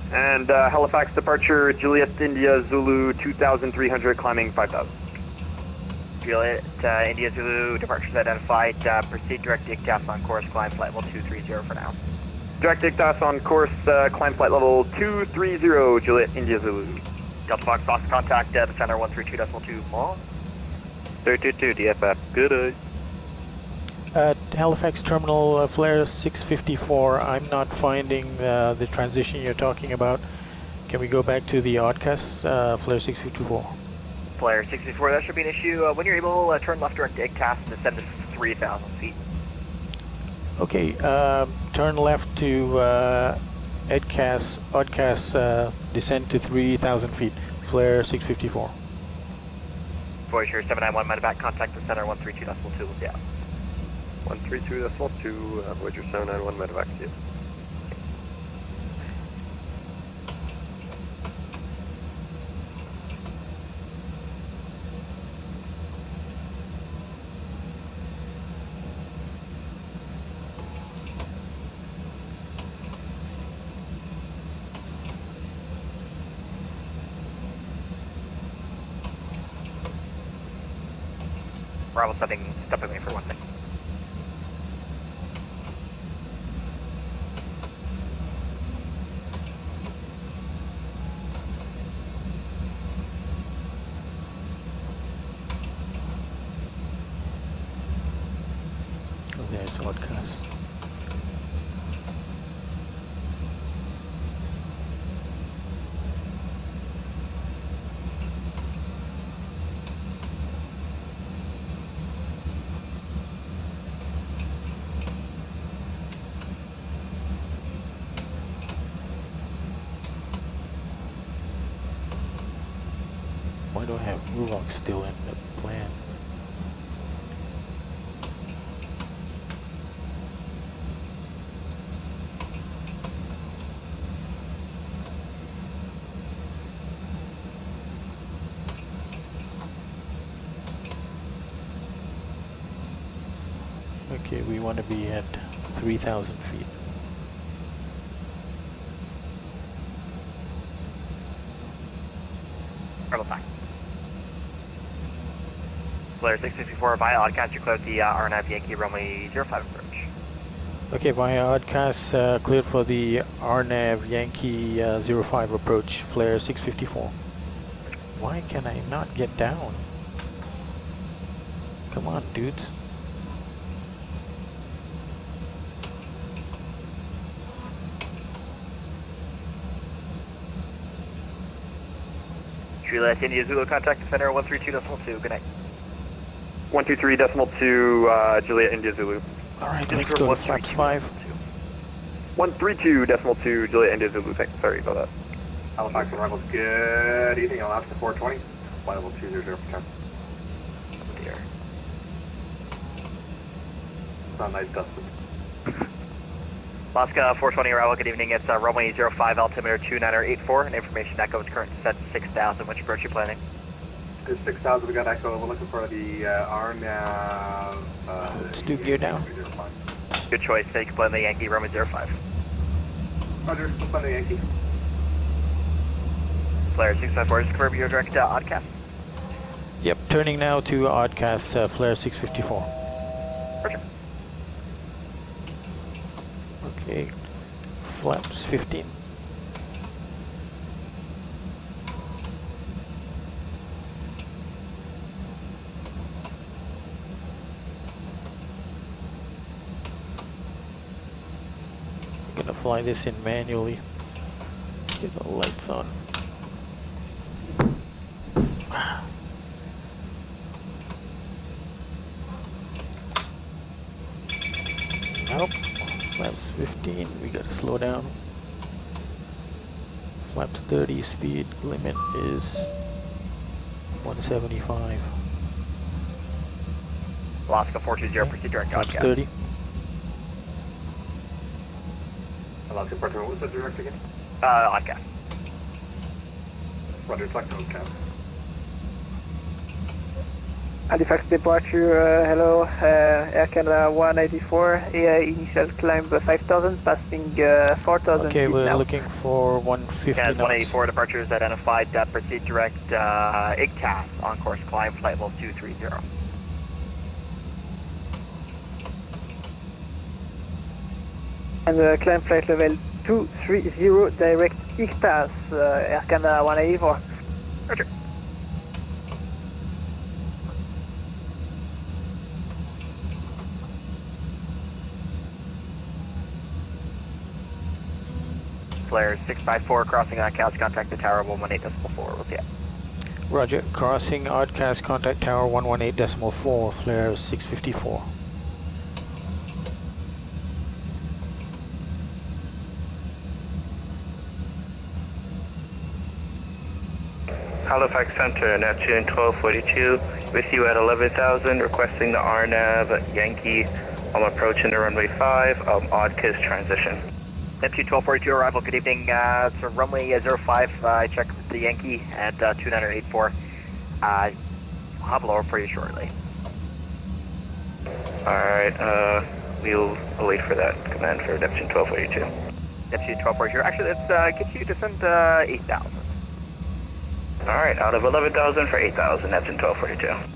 And Halifax departure, Juliet India Zulu 2300, climbing 5000. Juliet India Zulu, departures identified. Proceed direct ICTAS on course, climb flight level 230 for now. Direct ICTAS on course, climb flight level 230, Juliet India Zulu. Delta Fox, lost contact, the center 132.2 long. 322 DFF, good eye. Halifax Terminal Flare 654, I'm not finding the transition you're talking about. Can we go back to the oddcast, Flare 654? Flare 654, that should be an issue. When you're able, turn left direct to ICTAS and descend to 3,000 feet. Okay, turn left to oddcast, descend to 3,000 feet, Flare 654. Voyager 791, medevac, contact the center 132.2, yeah. 132.2, Voyager 791 medevac, yes. Bravo 7, step away for 1 minute. Oh, there's oddcast. Why do I have Murloc still in the plan? Okay, we want to be at 3,000 feet. Back. Flare 654 via Oddcast, you cleared the RNAV Yankee runway 05 approach. Okay, via Oddcast, cleared for the RNAV Yankee 05 approach, flare 654. Why can I not get down? Come on, dudes. Juliet India Zulu, contact Defender 132.2, good night. 123.2, Juliet India Zulu. Alright, let's go to flaps 5. 132.2, Juliet India Zulu, sorry about that. Halifax arrivals, good evening, Alaska 420, flight level 200 for 10. Dear. It's not nice, Dustin. Alaska 420 arrival, good evening, it's runway 05, altimeter 2984, and information echo is current set 6,000, which approach you planning? It's 6,000, we got echo, we're looking for the RNAV. Let's do gear down. Good choice, so you can plan the Yankee, runway 05. Roger, we'll plan the Yankee. Flare 654, just confirm your direct Oddcast. Yep, turning now to Oddcast, flare 654. Roger. Okay, flaps 15. I'm gonna fly this in manually. Get the lights on. Nope. Flaps 15, we gotta slow down. Flaps 30, speed limit is 175. Alaska 420, proceed direct Flaps Oddcast. 30. Alaska 420, what was the direct again? Oddcast. Roger, select Oddcast. Halifax departure, hello, Air Canada 184, initial climb 5,000, passing 4,000 Okay, feet we're now. looking for 150 Yeah, knots. 184 departures identified, proceed direct IGTAS, on course climb, flight level 230. And climb flight level 230, direct IGTAS, Air Canada 184. Roger. Flare 654, crossing Oddcast, contact the tower 118.4, we'll see ya. Roger, crossing Oddcast, contact tower 118.4, flare 654. Halifax Center, Neptune 1242, with you at 11,000, requesting the RNAV Yankee. I'm approaching the runway 5, Oddcast transition. Neptune 1242 arrival, good evening, it's a runway 05, I checked with the Yankee at 2984. I'll have a lower for you shortly. Alright, we'll wait for that command for Neptune 1242. Neptune 1242, actually let's get you to send 8,000. Alright, out of 11,000 for 8,000, Neptune 1242.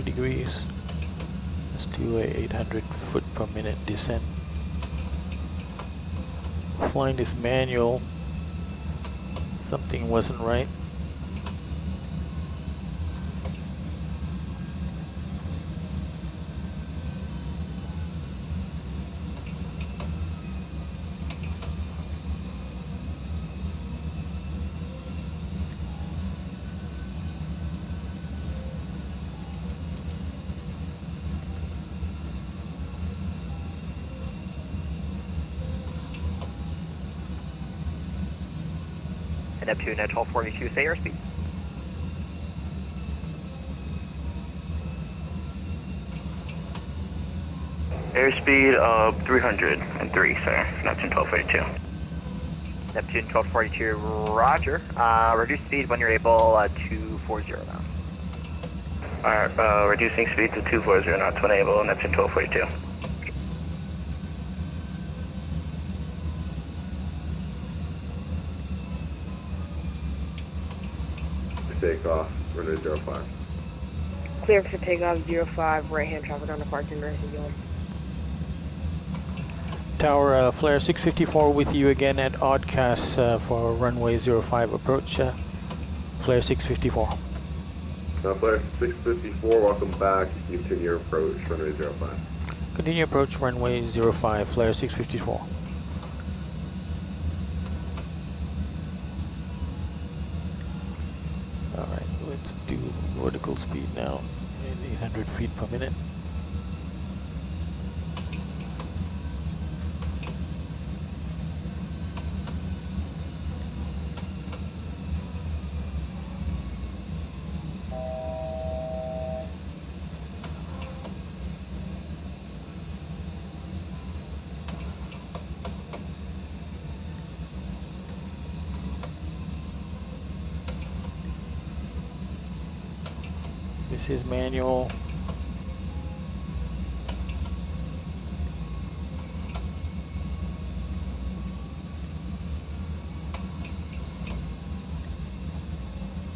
Degrees. Let's do a 800 foot per minute descent. flying this manual, something wasn't right. Neptune at 1242, say airspeed. Airspeed of 303, sir. Neptune 1242. Neptune 1242, roger. Reduce speed when you're able, 240 now. Alright, reducing speed to 240 knots when able, Neptune 1242. Takeoff, runway 05. Clear for takeoff 05, right-hand traffic on the parking rest of you. Tower, Flare 654 with you again at Oddcast for runway 05 approach. Flare 654. Flare 654, welcome back. Continue your approach, runway 05. Continue approach runway 05, Flare 654. Alright, let's do vertical speed now, 800 feet per minute. This is manual.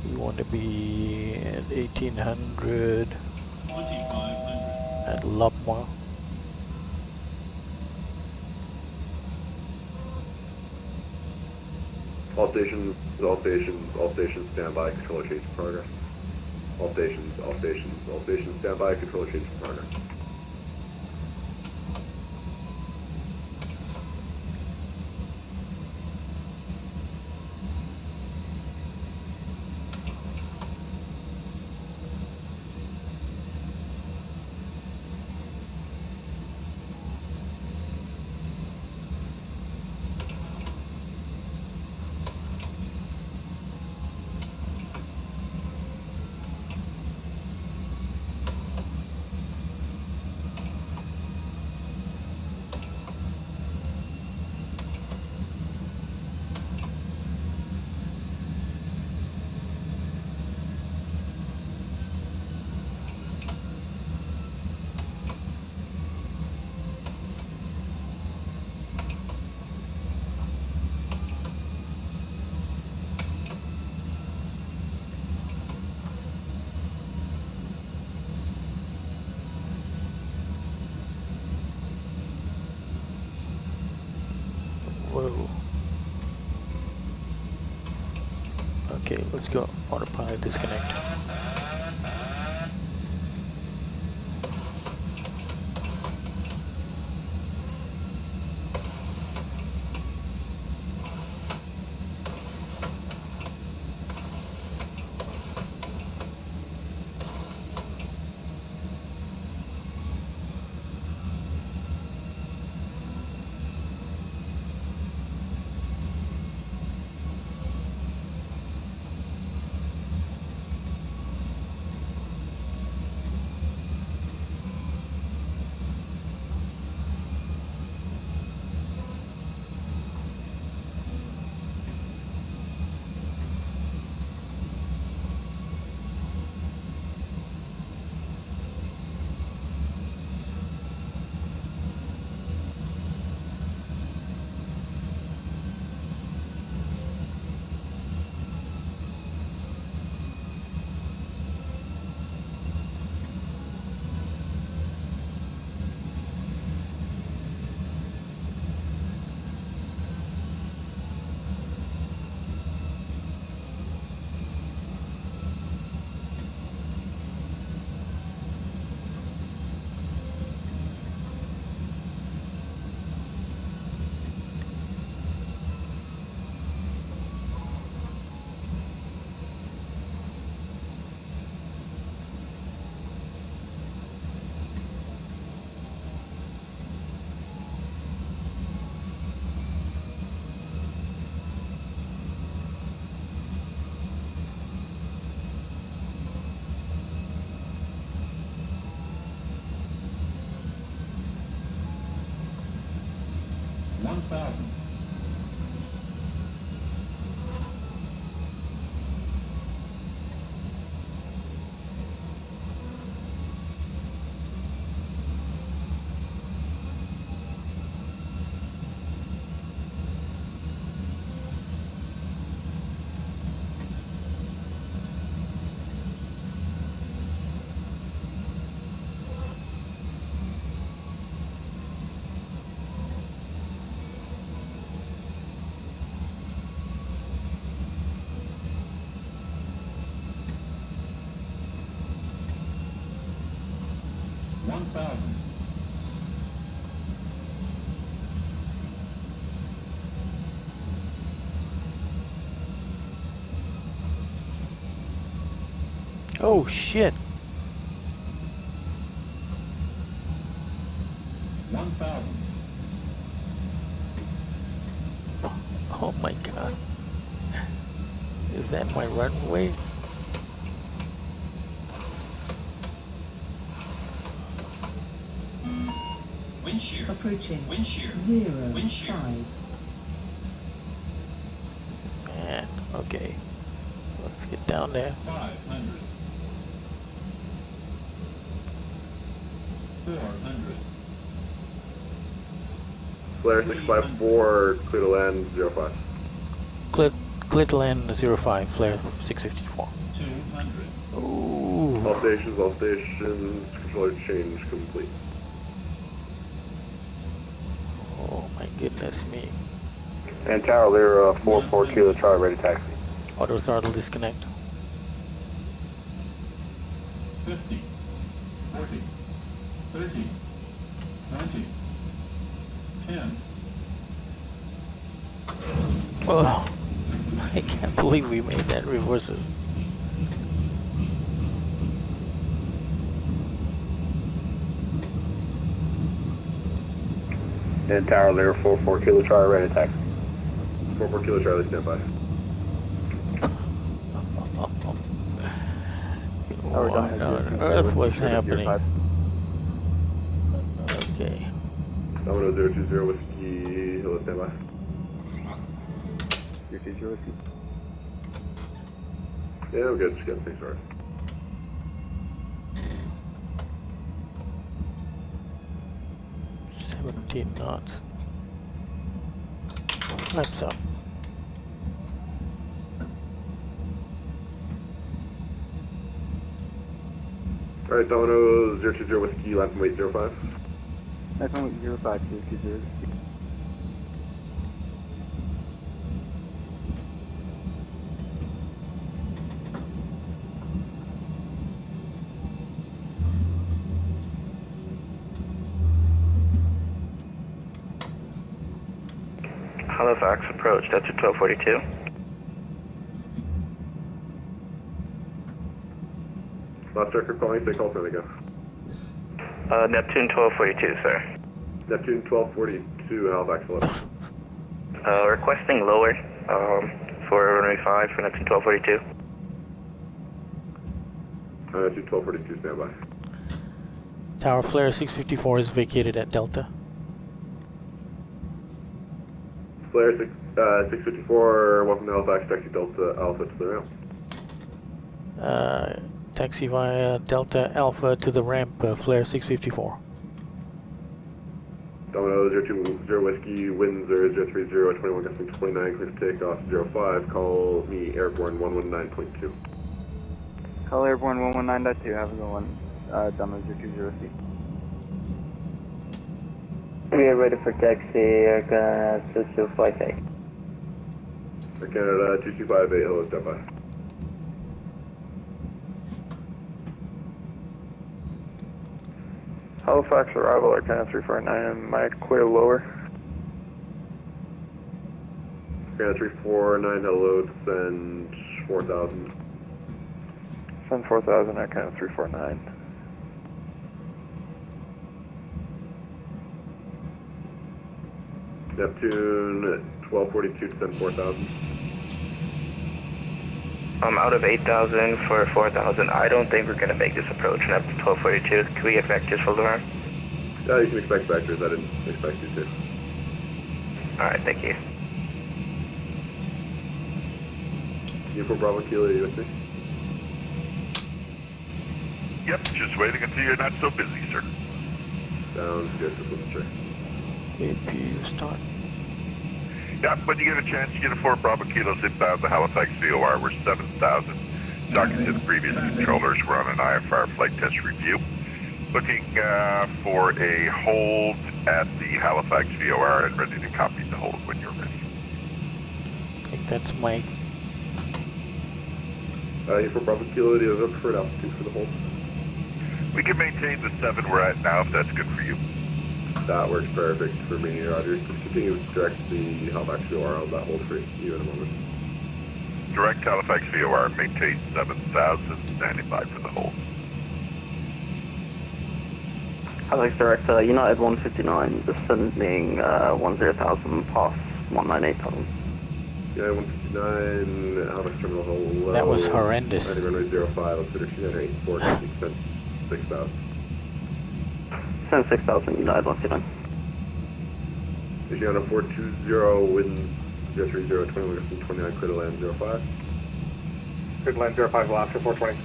We want to be at 1800 at Lopma. All stations, stand by, controller change in progress. All stations, stand by, controller change in progress. Whoa. Okay, let's go. Autopilot disconnect. 1,000. Oh shit! 1,000. Oh my god. Is that my runway? Wind shear. Approaching. Wind shear. 0, Wind shear. 5. Man, okay. Let's get down there. 500. 400. Flare 654, clear to land 05. Clear to land 05, flare 654. 200. Ooh. All stations, controller change complete. Oh my goodness me. And Tower Lear 44 Kilo Charlie, ready taxi. Auto throttle disconnect. 50. 40. 30. 20. 10. Oh, I can't believe we made that reverses. And Tower Lear 44 Kilo Charlie, ready taxi. 44 Kilo Charlie, stand by. What on earth was happening? Okay. Domino 020 Whiskey, hello, stand by. 020 Whiskey. Yeah, we're good, just getting things started. knots. Flaps up. Alright, Domino 020 Whiskey, line from weight 05. Line from weight 05, 020. Halifax approach, that's at 1242. Last record calling, stay call, there they go. Neptune 1242, sir. Neptune 1242, Halifax 11. Requesting lower for runway 5 for Neptune 1242. Neptune 1242, stand by. Tower flare 654 is vacated at Delta. Flare 654, welcome to Halifax, taxi Delta Alpha to the ramp. Taxi via Delta Alpha to the ramp, flare 654. Domino 020 Whiskey, Windsor 030, 21 gusting 29, clear to takeoff 05, call me airborne 119.2. Call airborne 119.2, have a good one. Domino 020 Whiskey. We are ready for taxi, Air Canada 2258. Air Canada 2258, hello, stand by. Halifax arrival, Air Canada 349, might clear lower. Air Canada 349, hello, descend 4000. Send 4000, Air Canada 349. Neptune 1242, descend 4000. I'm out of 8,000 for 4,000. I don't think we're going to make this approach in up to 1242. Can we get vectors for the run? Yeah, you can expect vectors. I didn't expect you to. Alright, thank you. Uniform Bravo Kilo, you with me? Yep, just waiting until you're not so busy, sir. Sounds good, just wasn't sure. APU start. Yep, when you get a chance, Uniform Bravo Kilos inbound the Halifax VOR. We're 7,000. Talking to the previous controllers, we're on an IFR flight test review. Looking for a hold at the Halifax VOR and ready to copy the hold when you're ready. I think that's Mike. Uniform Bravo Kilo, do you have a preferred altitude for the hold? We can maintain the 7 we're at now if that's good for you. That works perfect for me, Roger. Just continue to direct the Halifax VOR on that hold for you in a moment. Direct Halifax VOR, maintain 7,000, standing by for the hold. Halifax Direct, United 159, descending 10,000 past 198,000. Yeah, 159, Halifax Terminal Hello. That was horrendous. Runway 05, let's finish 284, descent 6,000. Descend 6,000, United 159. Fishing on a 420, wind 030, 21, 29, clear to land 05. Clear to land 05, Alaska 420.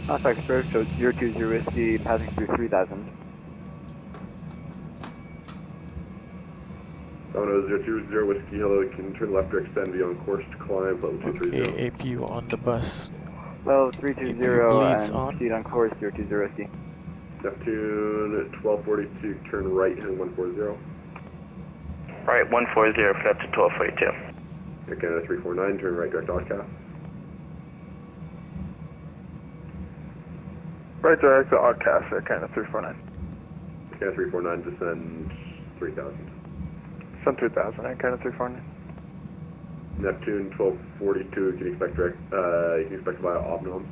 Halifax Direct, so 020 Whiskey, passing through 3,000. Domino 020 Whiskey, hello, can turn left to extend beyond course to climb, level 230. Okay, APU on the bus. Level 320 bleeds and on. speed on course 020 Whiskey. Neptune 1242, turn right and 140. Right, 140, flight up to 1242. Air Canada 349, turn right direct Oddcast. Right direct to Oddcast, Air Canada 349. Air Canada 349, descend 3000. Descend 3000, Air Canada 349. Neptune 1242, can you expect direct, you can expect via Obnom.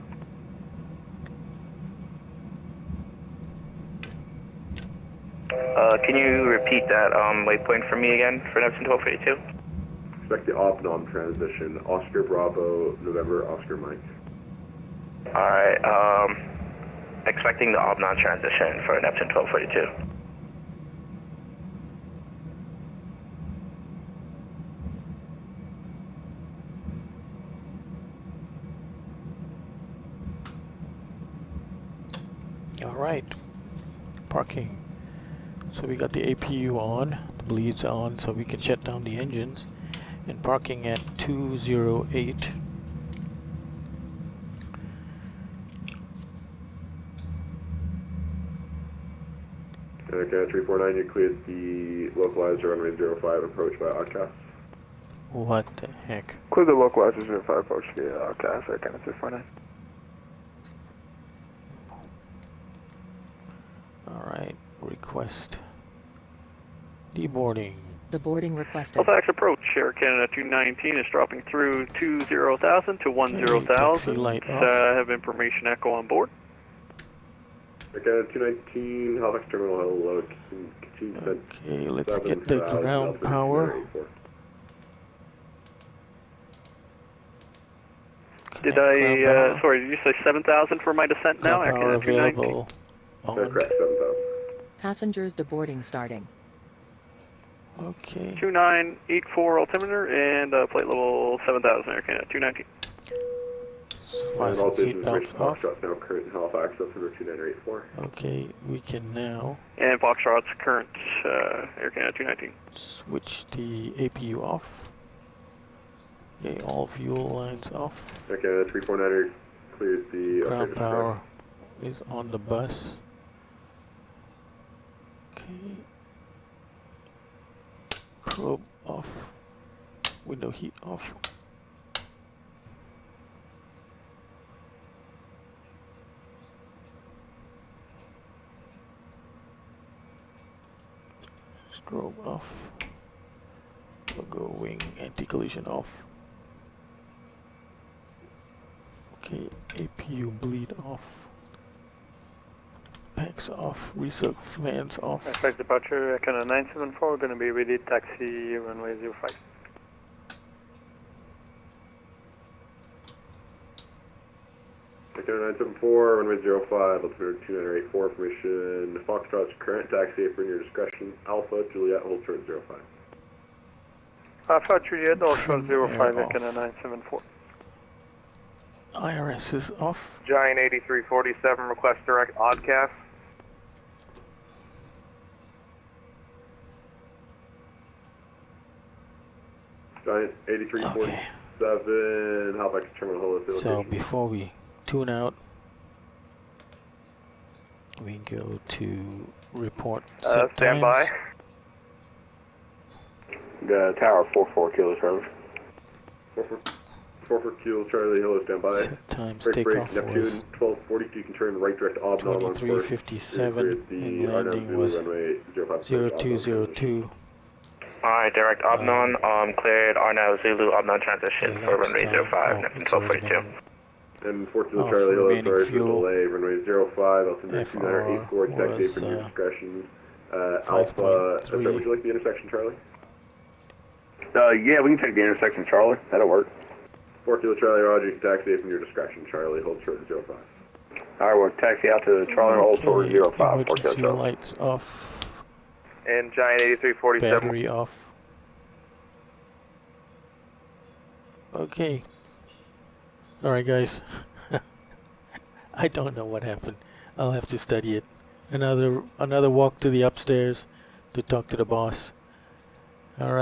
Can you repeat that waypoint for me again for Neptune 1242? Expect the Obnom transition, Oscar Bravo, November, Oscar Mike. Alright, expecting the Obnon transition for Neptune 1242. Alright, parking. So we got the APU on, the bleeds on, so we can shut down the engines. And parking at 208. Air Canada 349, you cleared the localizer runway 05 approach by Oddcast. What the heck? Clear the localizer 05 approach via Oddcast, Air Canada 349. Alright, request deboarding. The boarding requested. Halifax approach, Air Canada 219 is dropping through 20,000 to 10,000. Have information echo on board. Air Canada 219, Halifax Terminal, hello, Okay, let's get the ground power. Did I, sorry, did you say 7,000 for my descent now? Air Power Canada 219. available. Correct, 7,000. Passengers deboarding starting. Okay. 2984 altimeter and plate level 7,000 Air Canada 219. And all Seat business belts information off. Foxtrot's now current in Halifax, altimeter 2984. Okay, we can now And Foxtrot's current Air Canada 219. switch the APU off. Okay, all fuel lines off. Air Canada 349er clears the Ground power is on the bus. Okay. Probe off. Window heat off. Strobe off. Logo wing anti-collision off. Okay, APU bleed off. Packs off. Reset fans off. Expect departure, Canada 974, going to be ready, taxi runway 05. Canada 974, runway 05, altimeter 2984, permission Foxtrot's current taxi apron your discretion, Alpha, Juliet, hold turn 05. Alpha Juliet, Ocean Trim 05, air off. Canada 974. IRS is off. Giant 8347, request direct oddcast. Giant 8347, Halifax Terminal Holo. So before we tune out, we go to report set Stand by. times. Tower 44 Kilo Charlie. 44 Kilo Charlie, hello, stand by. Set times Break, takeoff Neptune, was 1242, you can turn right direct ob on 23:57 and landing was 0202. Alright, direct Obnon, cleared RNAV Zulu Obnon transition for runway 05, Neptune 1242. And 4 Kilo Charlie, hello, sorry for the fuel. delay, runway 05, altimeter 2984, exact date from your discretion. Alpha, would you like the intersection, Charlie? Yeah, we can take the intersection, Charlie. That'll work. 4 Kilo Charlie, Roger, you can taxi from your discretion, Charlie, hold short 05. Alright, we'll taxi out to Charlie, hold short 05, 4 Kilo Emergency Charlie. lights off. And Giant 8347. Battery off. Okay. Alright guys. I don't know what happened. I'll have to study it. Another walk to the upstairs to talk to the boss. Alright.